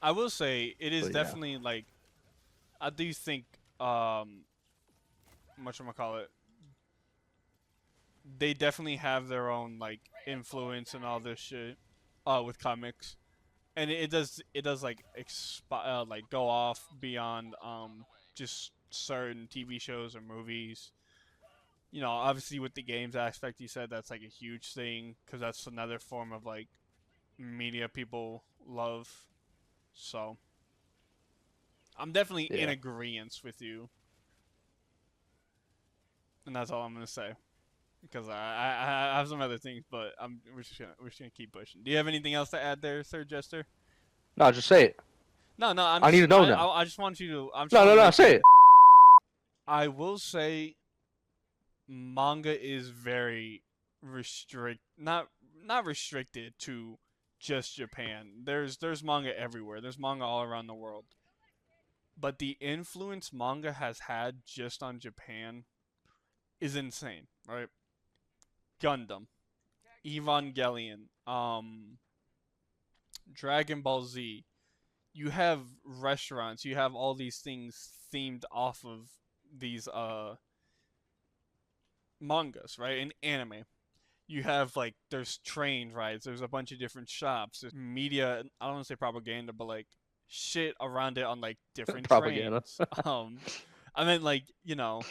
Speaker 2: I will say it is
Speaker 1: But yeah,
Speaker 2: definitely like I do think what call it. They definitely have their own like influence and all this shit with comics. And it does like like go off beyond just certain TV shows or movies. You know, obviously with the games aspect, you said that's like a huge thing because that's another form of like media people love. So I'm definitely in
Speaker 1: yeah.
Speaker 2: agreement with you, and that's all I'm gonna say because I have some other things, but we're just gonna keep pushing. Do you have anything else to add there, Sir Jester?
Speaker 1: No, just say it.
Speaker 2: No, no.
Speaker 1: I need to know now.
Speaker 2: I just want you to. I just
Speaker 1: No,
Speaker 2: want
Speaker 1: no,
Speaker 2: to
Speaker 1: no.
Speaker 2: make
Speaker 1: Say
Speaker 2: it.
Speaker 1: it.
Speaker 2: I will say manga is very not restricted to just Japan. There's manga everywhere. There's manga all around the world. But the influence manga has had just on Japan is insane, right? Gundam, Evangelion, Dragon Ball Z. You have restaurants, you have all these things themed off of these mangas, right? In anime. You have like there's train rides, there's a bunch of different shops, there's media, I don't want to say propaganda, but like shit around it on like different
Speaker 1: Propaganda.
Speaker 2: trains. I meant like, you know,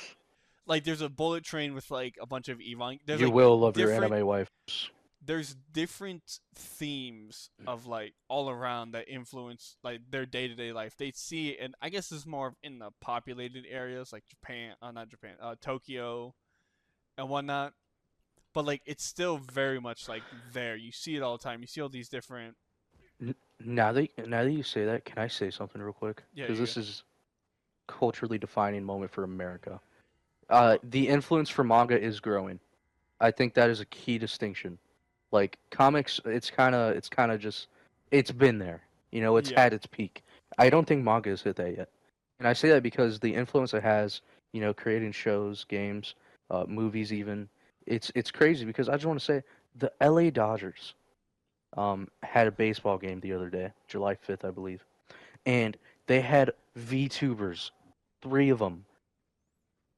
Speaker 2: like there's a bullet train with like a bunch of Evang there's
Speaker 1: You
Speaker 2: like
Speaker 1: will love your
Speaker 2: different
Speaker 1: anime wife.
Speaker 2: there's different themes of like all around that influence like their day-to-day life. They see it, and I guess it's more in the populated areas like Japan, not Japan, Tokyo and whatnot. But like it's still very much like there. You see it all the time. You see all these different.
Speaker 1: Now that you say that, can I say something real quick?
Speaker 2: Yeah,
Speaker 1: Because
Speaker 2: you
Speaker 1: this
Speaker 2: go.
Speaker 1: is culturally defining moment for America.
Speaker 2: What?
Speaker 1: The influence for manga is growing. I think that is a key distinction. Like comics, it's kind of just it's been there. You know, it's
Speaker 2: Yeah,
Speaker 1: had its peak. I don't think manga has hit that yet. And I say that because the influence it has, you know, creating shows, games, movies even, it's crazy because I just want to say the LA Dodgers had a baseball game the other day, July 5th, I believe. And they had VTubers, 3 of them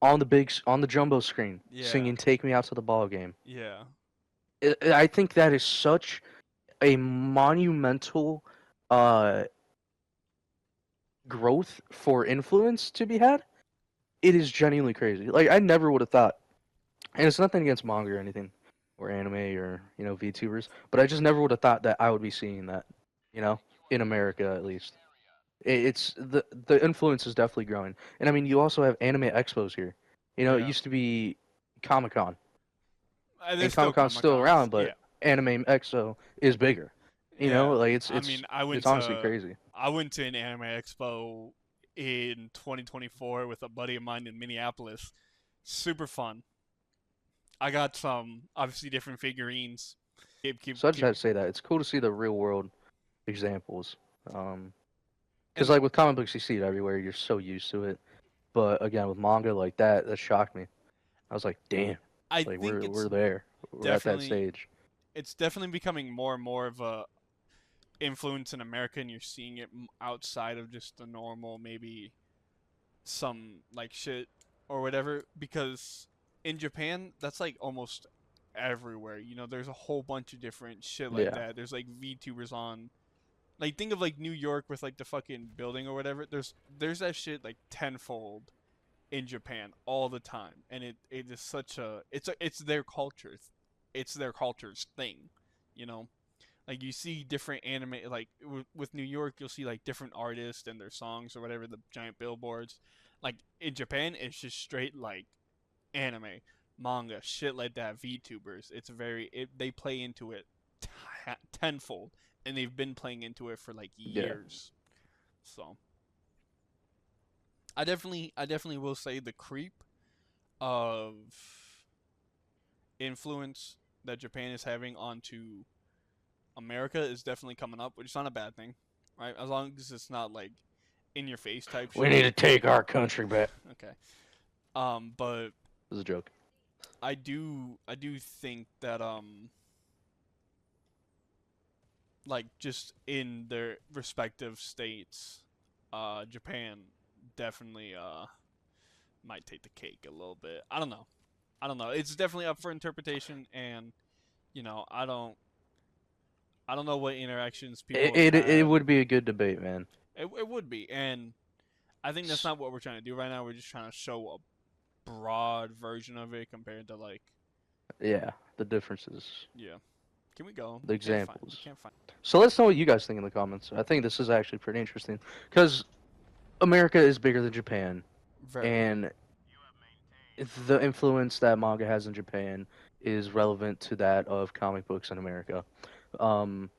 Speaker 1: on the jumbo screen
Speaker 2: yeah,
Speaker 1: singing "Take Me Out to the Ball Game."
Speaker 2: yeah,
Speaker 1: I think that is such a monumental uh, growth for influence to be had. It is genuinely crazy. Like I never would have thought, and it's nothing against manga or anything, or anime or you know VTubers, but I just never would have thought that I would be seeing that, you know, in America at least. It's the influence is definitely growing, and I mean you also have anime expos here. You know, it
Speaker 2: yeah.
Speaker 1: used to be Comic Con, and
Speaker 2: There's still
Speaker 1: Comic Con's
Speaker 2: Comic
Speaker 1: still
Speaker 2: Cons.
Speaker 1: around, but
Speaker 2: Yeah,
Speaker 1: Anime Expo is bigger. You know,
Speaker 2: yeah.
Speaker 1: like it's
Speaker 2: I
Speaker 1: it's
Speaker 2: mean,
Speaker 1: it's honestly crazy.
Speaker 2: I went to an anime expo in 2024 with a buddy of mine in Minneapolis. Super fun. I got some obviously different figurines. Keep keep
Speaker 1: So I just
Speaker 2: keep.
Speaker 1: had to say that it's cool to see the real world examples. Because
Speaker 2: And
Speaker 1: like with comic books, you see it everywhere. You're so used to it. But again, with manga like that shocked me. I was like, damn,
Speaker 2: I
Speaker 1: like
Speaker 2: think
Speaker 1: we're there. We're at that
Speaker 2: definitely
Speaker 1: stage.
Speaker 2: it's definitely becoming more and more of a influence in America, and you're seeing it outside of just the normal, maybe some like shit or whatever. Because in Japan, that's like almost everywhere. You know, there's a whole bunch of different shit like
Speaker 1: Yeah,
Speaker 2: that. There's like VTubers on. Like think of like New York with like the fucking building or whatever. There's that shit like tenfold in Japan all the time, and it is such it's their culture. It's their culture's thing, you know. Like you see different anime, like with New York, you'll see like different artists and their songs or whatever, the giant billboards. Like in Japan, it's just straight like anime, manga, shit like that. VTubers, they play into it tenfold, and they've been playing into it for like
Speaker 1: yeah.
Speaker 2: years. So I definitely will say the creep of influence that Japan is having onto America is definitely coming up, which is not a bad thing, right? As long as it's not like in your face type
Speaker 1: We
Speaker 2: shit.
Speaker 1: need to take our country back.
Speaker 2: Okay. But
Speaker 1: This is a joke.
Speaker 2: I do think that like just in their respective states, Japan definitely might take the cake a little bit. I don't know. I don't know. It's definitely up for interpretation, and you know, I don't know what interactions people have
Speaker 1: It
Speaker 2: had.
Speaker 1: would be a good debate, man.
Speaker 2: It would be, and I think that's not what we're trying to do right now. We're just trying to show a broad version of it compared to like,
Speaker 1: Yeah, the differences,
Speaker 2: yeah. Can we go?
Speaker 1: the
Speaker 2: We
Speaker 1: examples.
Speaker 2: can't find.
Speaker 1: So let's know what you guys think in the comments. I think this is actually pretty interesting because America is bigger than Japan,
Speaker 2: Very.
Speaker 1: and the influence that manga has in Japan is relevant to that of comic books in America. Um,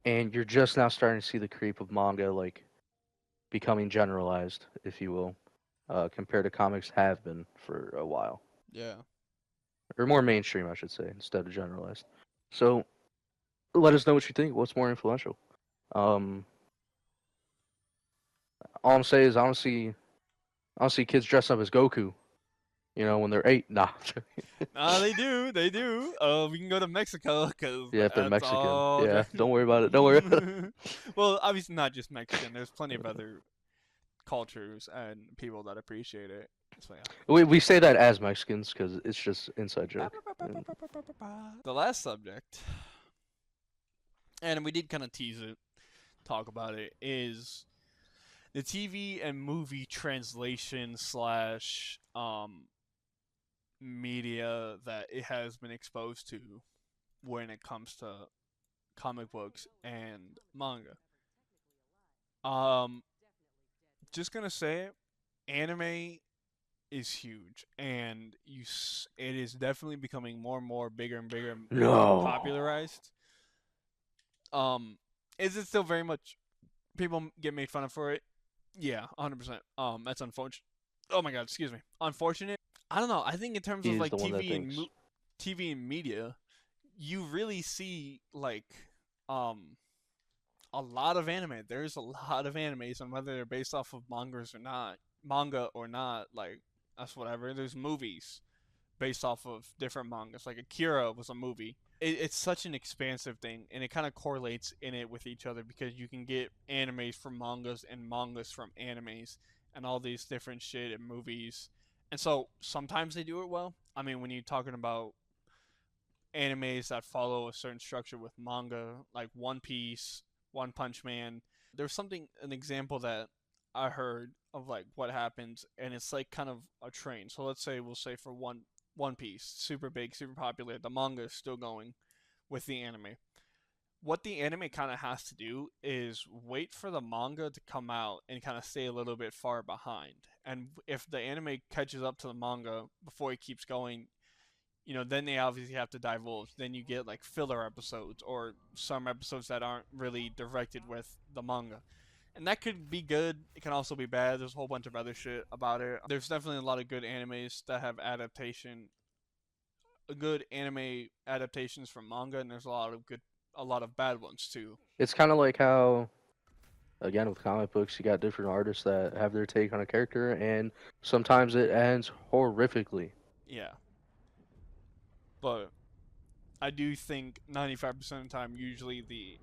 Speaker 1: and you're just now starting to see the creep of manga like becoming generalized, if you will, compared to comics have been for a while,
Speaker 2: Yeah.
Speaker 1: or more mainstream, I should say, instead of generalized. So let us know what you think. What's more influential? Um, all I'm saying is I don't see kids dressed up as Goku. You know, when they're 8. Nah.
Speaker 2: They do. They do. We can go to Mexico because
Speaker 1: Yeah, if they're
Speaker 2: that's
Speaker 1: Mexican.
Speaker 2: all.
Speaker 1: Yeah, don't worry about it. Don't worry.
Speaker 2: Well, obviously not just Mexican. There's plenty of other cultures and people that appreciate it. So yeah.
Speaker 1: We say that as Mexicans because it's just inside joke. And
Speaker 2: The last subject, and we did kind of tease it, talk about it, is the TV and movie translation slash media that it has been exposed to when it comes to comic books and manga. Um, just gonna say it, anime is huge, and it is definitely becoming more and more bigger and bigger and
Speaker 1: no.
Speaker 2: popularized. Um, is it still very much people get made fun of for it? Yeah, 100%. That's unfortunate. Oh my god, excuse me. Unfortunate. I don't know. I think in terms of
Speaker 1: He's
Speaker 2: like
Speaker 1: the one that thinks.
Speaker 2: TV and media, you really see like um a lot of anime. There's a lot of animes, and whether they're based off of manga or not, like that's whatever. There's movies based off of different mangas. Like Akira was a movie. It's such an expansive thing, and it kind of correlates in it with each other because you can get animes from mangas and mangas from animes and all these different shit and movies. And so sometimes they do it well. I mean, when you're talking about animes that follow a certain structure with manga, like One Piece, One Punch Man, there's an example that I heard of like what happens, and it's like kind of a train. So we'll say for One Piece, super big, super popular. The manga is still going with the anime. What the anime kind of has to do is wait for the manga to come out and kind of stay a little bit far behind. And if the anime catches up to the manga before it keeps going, you know, then they obviously have to divulge. Then you get like filler episodes or some episodes that aren't really directed with the manga. And that could be good. It can also be bad. There's a whole bunch of other shit about it. There's definitely a lot of good animes that have good anime adaptations from manga, and there's a lot of bad ones too.
Speaker 1: It's kind of like how again, with comic books, you got different artists that have their take on a character, and sometimes it ends horrifically.
Speaker 2: Yeah, but I do think 95% of the time, usually the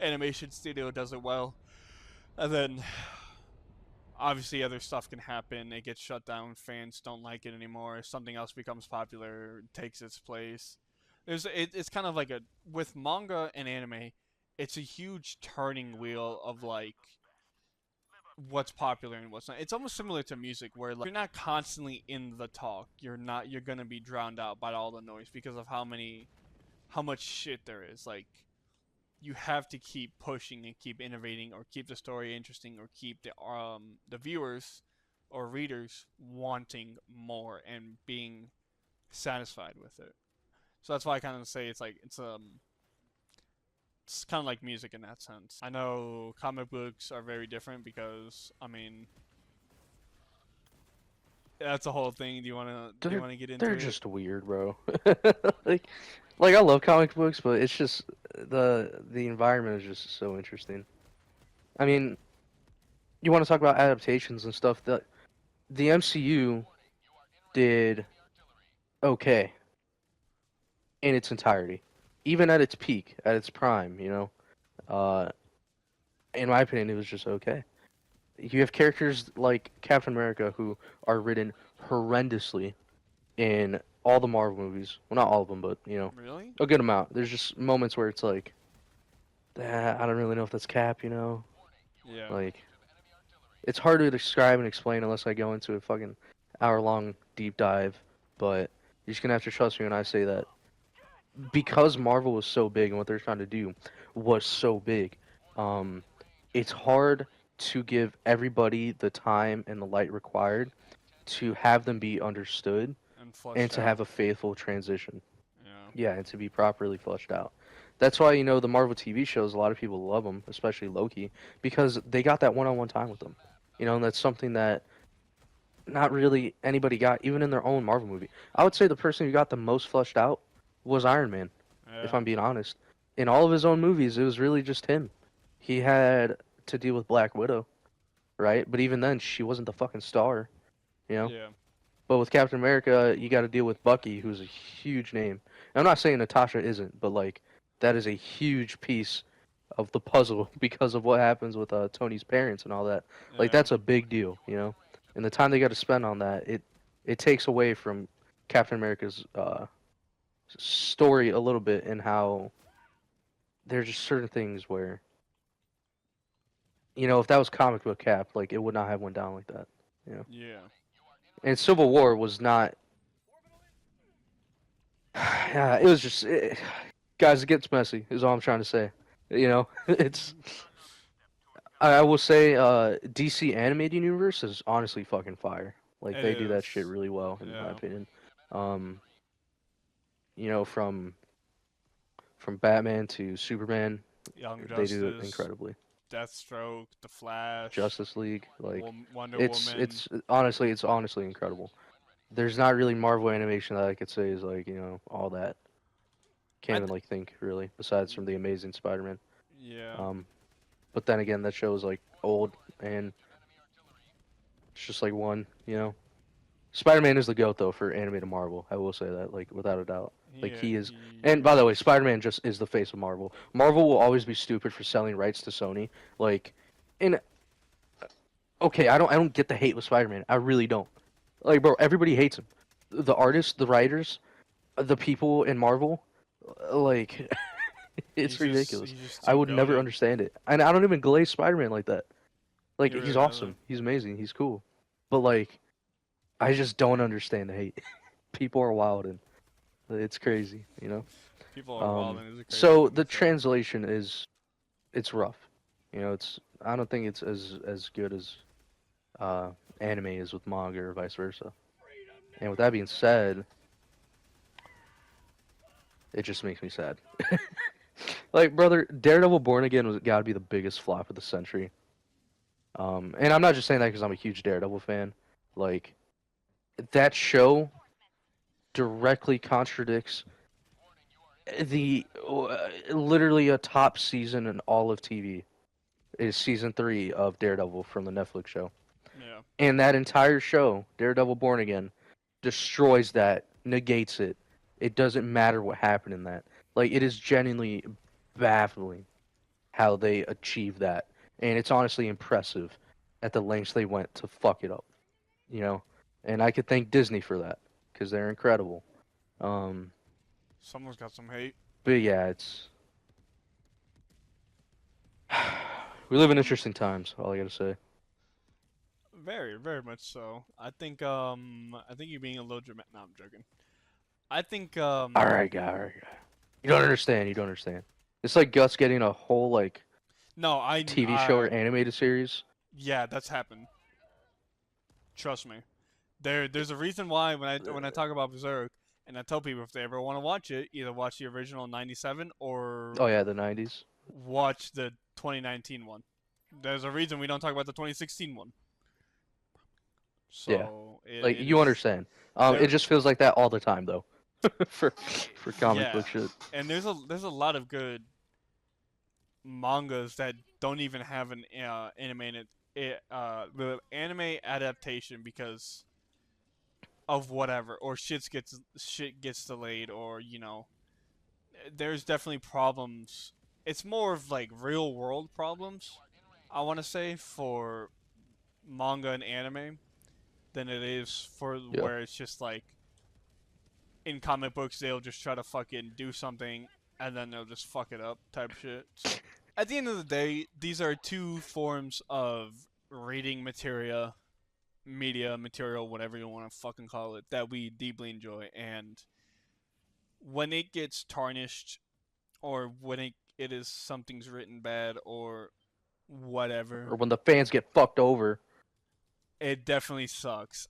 Speaker 2: animation studio does it well, and then obviously other stuff can happen. It gets shut down. Fans don't like it anymore. Something else becomes popular, takes its place. It's kind of like a with manga and anime. It's a huge turning wheel of like what's popular and what's not. It's almost similar to music where like you're not constantly in the talk. You're gonna be drowned out by all the noise because of how much shit there is. Like you have to keep pushing and keep innovating or keep the story interesting or keep the viewers or readers wanting more and being satisfied with it. So that's why I kind of say it's kind of like music in that sense. I know comic books are very different because I mean that's a whole thing. Do you
Speaker 1: They're
Speaker 2: want to get into
Speaker 1: they're
Speaker 2: it?
Speaker 1: just weird, bro. like like I love comic books, but it's just the environment is just so interesting. I mean, you want to talk about adaptations and stuff. The MCU did okay in its entirety, even at its peak, at its prime. Uh, in my opinion, it was just okay. You have characters like Captain America who are written horrendously in all the Marvel movies. Well, not all of them, but
Speaker 2: Really?
Speaker 1: a good amount. There's just moments where it's like, I don't really know if that's Cap.
Speaker 2: Yeah.
Speaker 1: Like, it's hard to describe and explain unless I go into a fucking hour-long deep dive. But you're just gonna have to trust me when I say that because Marvel was so big and what they're trying to do was so big. Um, it's hard to give everybody the time and the light required to have them be understood
Speaker 2: And
Speaker 1: and
Speaker 2: flushed
Speaker 1: to
Speaker 2: out.
Speaker 1: have a faithful transition.
Speaker 2: Yeah.
Speaker 1: Yeah, and to be properly fleshed out. That's why the Marvel TV shows. A lot of people love them, especially Loki, because they got that one-on-one time with them. And that's something that not really anybody got, even in their own Marvel movie. I would say the person who got the most fleshed out was Iron Man, if
Speaker 2: Yeah.
Speaker 1: I'm being honest. In all of his own movies, it was really just him. He had to deal with Black Widow, right? But even then, she wasn't the fucking star, you know.
Speaker 2: Yeah.
Speaker 1: But with Captain America, you got to deal with Bucky, who's a huge name. And I'm not saying Natasha isn't, but like that is a huge piece of the puzzle because of what happens with Tony's parents and all that. Like
Speaker 2: Yeah.
Speaker 1: that's a big deal. And the time they got to spend on that, it takes away from Captain America's story a little bit and how there's just certain things where if that was comic book Cap, like it would not have went down like that.
Speaker 2: Yeah.
Speaker 1: And Civil War was not. Yeah, it was just guys. It gets messy. Is all I'm trying to say. It's. I will say, DC animated universe is honestly fucking fire. Like
Speaker 2: It
Speaker 1: they do that shit
Speaker 2: is.
Speaker 1: really well, in my
Speaker 2: Yeah.
Speaker 1: opinion. Um, from Batman to Superman,
Speaker 2: Young
Speaker 1: they do it
Speaker 2: Justice,
Speaker 1: incredibly.
Speaker 2: Deathstroke, The Flash,
Speaker 1: Justice League, like
Speaker 2: Wonder
Speaker 1: it's
Speaker 2: Woman.
Speaker 1: it's it's honestly incredible. There's not really Marvel animation that I could say is like all that. Can't
Speaker 2: I
Speaker 1: even
Speaker 2: th-
Speaker 1: like think really, besides from the Amazing Spider-Man.
Speaker 2: yeah.
Speaker 1: Um, but then again, that show is like old and it's just like one. Spider-Man is the goat though for animated Marvel. I will say that, like without a doubt. Like
Speaker 2: He
Speaker 1: he is.
Speaker 2: he
Speaker 1: And by the way, Spider-Man just is the face of Marvel. Marvel will always be stupid for selling rights to Sony. Like, and okay, I don't get the hate with Spider-Man. I really don't. Like, bro, everybody hates him. The artists, the writers, the people in Marvel. Like, it's ridiculous.
Speaker 2: he's just
Speaker 1: I
Speaker 2: too
Speaker 1: would never
Speaker 2: goaded.
Speaker 1: understand it. And I don't even glaze Spider-Man like that. Like,
Speaker 2: He
Speaker 1: he's
Speaker 2: really
Speaker 1: awesome.
Speaker 2: doesn't.
Speaker 1: He's amazing. He's cool. But like, I just don't understand the hate. People are wild and it's crazy.
Speaker 2: People are wild
Speaker 1: Um,
Speaker 2: and it's a crazy
Speaker 1: so
Speaker 2: thing
Speaker 1: the
Speaker 2: to say.
Speaker 1: translation it's rough. It's I don't think it's as good as uh, anime is with manga or vice versa. And with that being said, it just makes me sad. Like, brother, Daredevil Born Again was got to be the biggest flop of the century. And I'm not just saying that because I'm a huge Daredevil fan. Like, that show directly contradicts the literally a top season in all of TV. is season 3 of Daredevil from the Netflix show.
Speaker 2: Yeah.
Speaker 1: And that entire show, Daredevil Born Again, destroys that, negates it. It doesn't matter what happened in that. Like, it is genuinely baffling how they achieve that. And it's honestly impressive at the lengths they went to fuck it up, you know? And I could thank Disney for that, because they're incredible. Um,
Speaker 2: Someone's got some hate.
Speaker 1: but yeah, it's. We live in interesting times, all I gotta say.
Speaker 2: Very, very much so. I think you're being a little dramatic. No, I'm joking. I think
Speaker 1: Alright, guy, alright, guy. You don't understand, you don't understand. It's like Gus getting a whole, like,
Speaker 2: no,
Speaker 1: TV show or animated series.
Speaker 2: yeah, that's happened. Trust me. There's a reason why when I talk about Berserk and I tell people if they ever want to watch it, either watch the original '97 or
Speaker 1: Oh, yeah, the 90s.
Speaker 2: watch the 2019 one. There's a reason we don't talk about the 2016 one.
Speaker 1: Yeah.
Speaker 2: So
Speaker 1: Like,
Speaker 2: it
Speaker 1: you
Speaker 2: is
Speaker 1: understand. It
Speaker 2: there.
Speaker 1: just feels like that all the time, though. for comic
Speaker 2: Yeah,
Speaker 1: book shit.
Speaker 2: and there's a lot of good mangas that don't even have an the anime adaptation because of whatever or shit gets delayed or there's definitely problems. It's more of like real world problems, I want to say, for manga and anime than it is for
Speaker 1: Yeah.
Speaker 2: where it's just like in comic books they'll just try to fucking do something and then they'll just fuck it up type shit. So at the end of the day, these are two forms of reading media material, whatever you want to fucking call it, that we deeply enjoy. And when it gets tarnished, or when it is something's written bad, or whatever,
Speaker 1: Or when the fans get fucked over.
Speaker 2: it definitely sucks.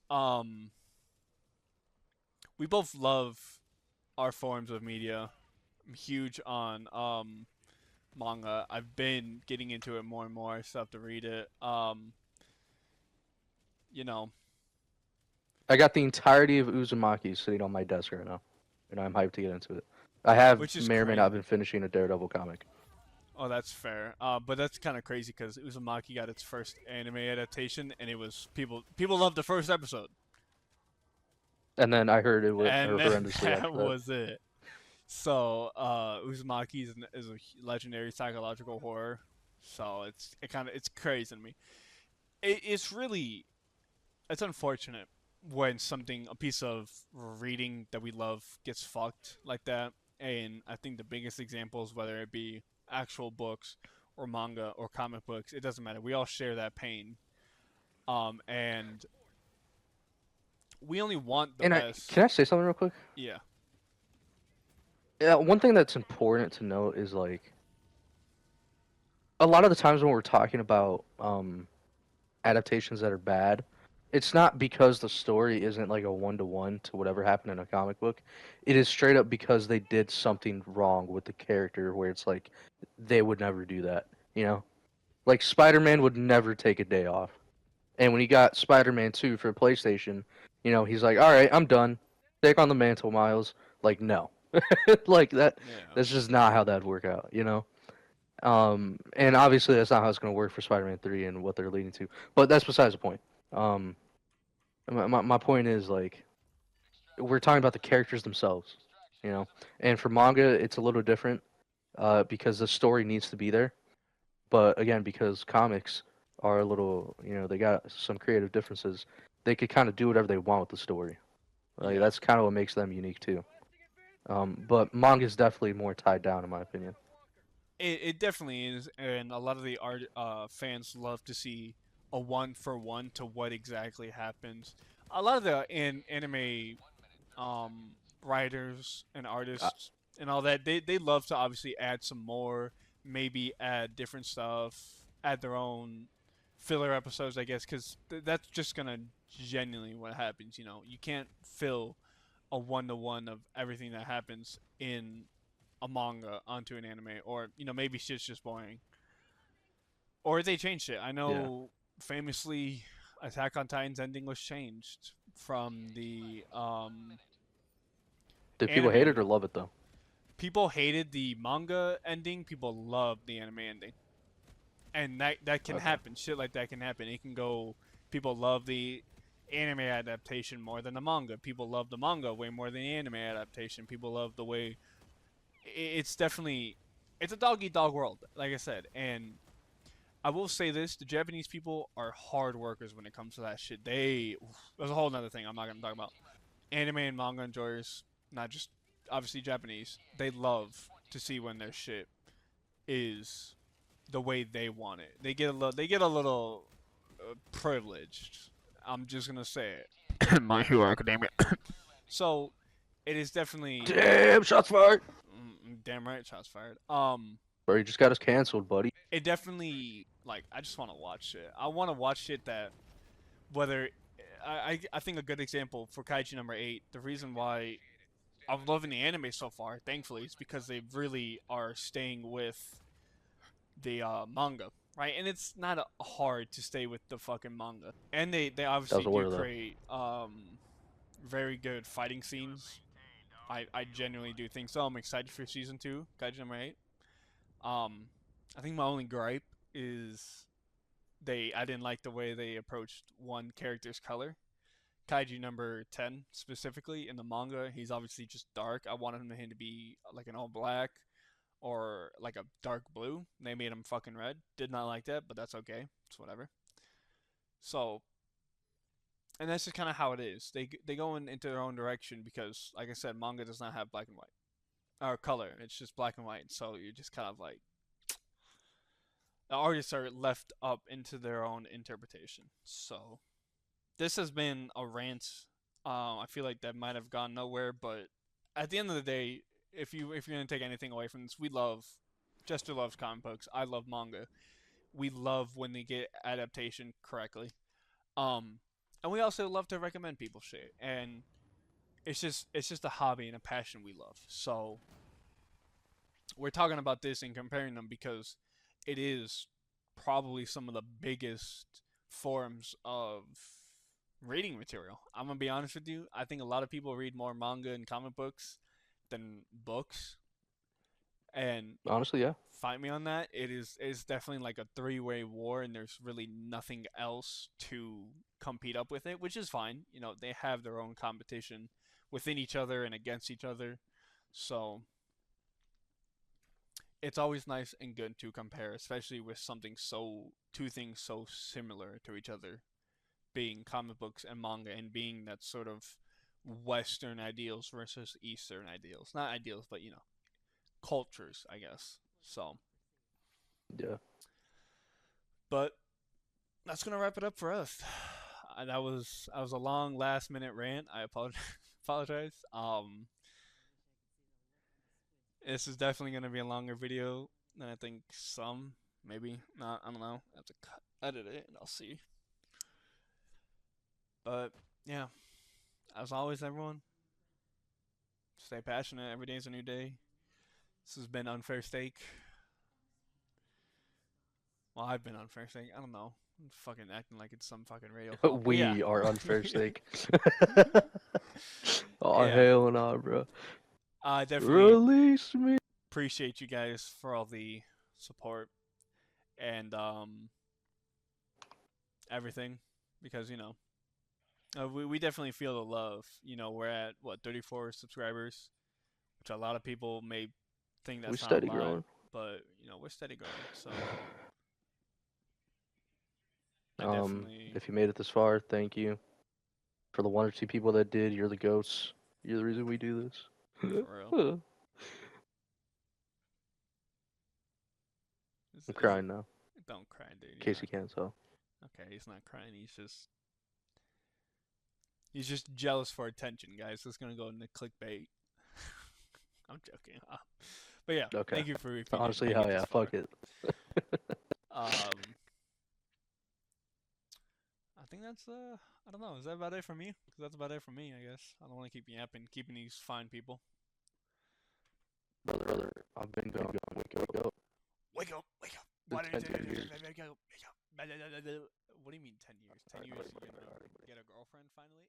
Speaker 2: We both love our forms of media. I'm huge on manga. I've been getting into it more and more. I still have to read it. You know,
Speaker 1: I got the entirety of Uzumaki sitting on my desk right now. And I'm hyped to get into it. I have
Speaker 2: which is
Speaker 1: may or may not
Speaker 2: crazy.
Speaker 1: have been finishing a Daredevil comic.
Speaker 2: Oh, that's fair. But that's kind of crazy because Uzumaki got its first anime adaptation, and it was people loved the first episode,
Speaker 1: And then I heard it went
Speaker 2: and then
Speaker 1: horrendously
Speaker 2: that
Speaker 1: after that.
Speaker 2: was it. So, Uzumaki is a legendary psychological horror. So it's crazy to me. It's really it's unfortunate when a piece of reading that we love gets fucked like that. And I think the biggest examples, whether it be actual books or manga or comic books, it doesn't matter. We all share that pain. And we only want the
Speaker 1: And
Speaker 2: best.
Speaker 1: can I say something real quick?
Speaker 2: Yeah.
Speaker 1: Yeah, one thing that's important to note is like a lot of the times when we're talking about adaptations that are bad, it's not because the story isn't like a one-to-one to whatever happened in a comic book. It is straight up because they did something wrong with the character where it's like they would never do that, you know? Like Spider-Man would never take a day off. And when he got Spider-Man 2 for PlayStation, he's like, "All right, I'm done. Take on the mantle, Miles." Like, no. Like
Speaker 2: Yeah.
Speaker 1: that's just not how that'd work out, you know? And obviously that's not how it's going to work for Spider-Man 3 and what they're leading to. But that's besides the point. Um, my point is like we're talking about the characters themselves, you know. And for manga, it's a little different because the story needs to be there. But again, because comics are a little, they got some creative differences. They could kind of do whatever they want with the story. Like
Speaker 2: Yeah.
Speaker 1: that's kind of what makes them unique too. But manga is definitely more tied down, in my opinion.
Speaker 2: It definitely is, and a lot of the art fans love to see a one for one to what exactly happens. A lot of the anime um, writers and
Speaker 1: Uh,
Speaker 2: artists and all that they love to obviously add some more, maybe add different stuff, add their own filler episodes, I guess, because that's just gonna genuinely what happens. You can't fill a one to one of everything that happens in a manga onto an anime, or maybe shit's just boring, or they changed it. I
Speaker 1: yeah.
Speaker 2: know famously, Attack on Titan's ending was changed from the
Speaker 1: Did people hate it
Speaker 2: anime.
Speaker 1: or love it though?
Speaker 2: People hated the manga ending. People loved the anime ending. and that can
Speaker 1: Okay.
Speaker 2: happen. Shit like that can happen. It can go. People love the anime adaptation more than the manga. People love the manga way more than the anime adaptation. People love the way it's definitely it's a dog eat dog world, like I said. And I will say this: the Japanese people are hard workers when it comes to that shit. There's a whole other thing I'm not gonna talk about. Anime and manga enjoyers, not just obviously Japanese, they love to see when their shit is the way they want it. They get a little privileged. I'm just gonna say it. My Hero Academia. So it is definitely
Speaker 1: Damn, shots fired.
Speaker 2: damn right, shots fired.
Speaker 1: Bro, you just got us canceled, buddy.
Speaker 2: It definitely like I just want to watch shit. I want to watch shit that whether I think a good example for Kaiju number 8. The reason why I'm loving the anime so far, thankfully, is because they really are staying with the manga, right? And it's not hard to stay with the fucking manga. And they
Speaker 1: That was
Speaker 2: obviously
Speaker 1: a
Speaker 2: do
Speaker 1: word though.
Speaker 2: create very good fighting scenes. I genuinely do think so. I'm excited for season 2, Kaiju number 8. Um, I think my only gripe is I didn't like the way they approached one character's color. Kaiju number 10 specifically in the manga, he's obviously just dark. I wanted him to be like an all black or like a dark blue. They made him fucking red. Did not like that, but that's okay. It's whatever. So, and that's just kind of how it is. They go into their own direction because, like I said, manga does not have black and white or color. It's just black and white. So you're just kind of like the artists are left up into their own interpretation. So this has been a rant. I feel like that might have gone nowhere, but at the end of the day, if you're gonna take anything away from this, we love Jester loves comic books. I love manga. We love when they get adaptation correctly. Um, and we also love to recommend people shit. And it's just a hobby and a passion we love. So we're talking about this and comparing them because it is probably some of the biggest forms of reading material. I'm gonna be honest with you. I think a lot of people read more manga and comic books than books, and
Speaker 1: Honestly, yeah.
Speaker 2: fight me on that. It's definitely like a three-way war, and there's really nothing else to compete up with it, which is fine. You know, they have their own competition within each other and against each other, so it's always nice and good to compare, especially with two things so similar to each other, being comic books and manga, and being that sort of Western ideals versus Eastern ideals. Not ideals, but cultures, I guess. So,
Speaker 1: Yeah.
Speaker 2: but that's gonna wrap it up for us. That was a long last minute rant. I apologize. apologize. This is definitely gonna be a longer video than I think some. Maybe not. I don't know. I have to edit it and I'll see. But yeah, as always, everyone, stay passionate. Every day is a new day. This has been Unfair Steak. Well, I've been Unfair Steak. I don't know. I'm fucking acting like it's some fucking radio call. But yeah.
Speaker 1: We are unfair steak. Oh
Speaker 2: yeah.
Speaker 1: hell no, bro.
Speaker 2: I definitely
Speaker 1: Release me.
Speaker 2: appreciate you guys for all the support and everything because we definitely feel the love. We're at what 34 subscribers, which a lot of people may think
Speaker 1: We
Speaker 2: that's not a
Speaker 1: steady
Speaker 2: lot,
Speaker 1: growing.
Speaker 2: but we're steady growing. So I definitely
Speaker 1: If you made it this far, thank you. For the one or two people that did, you're the goats. You're the reason we do this.
Speaker 2: for real.
Speaker 1: I'm crying now,
Speaker 2: Don't cry, dude.
Speaker 1: in case you can't tell.
Speaker 2: Okay, he's not crying. He's just jealous for attention, guys. It's gonna go into clickbait. I'm joking. But yeah,
Speaker 1: Okay.
Speaker 2: thank you for if you did
Speaker 1: Honestly,
Speaker 2: make
Speaker 1: hell
Speaker 2: it
Speaker 1: yeah,
Speaker 2: this far.
Speaker 1: fuck it.
Speaker 2: I think that's I don't know. Is that about it for me? Because that's about it for me, I guess. I don't want to keep yapping, keeping these fine people.
Speaker 1: Brother, I've been going. Wake up, wake up.
Speaker 2: Wake up! Wake up!
Speaker 1: Been 10 years.
Speaker 2: Wake up! What do you mean 10 years? 10 years you're gonna get a girlfriend finally?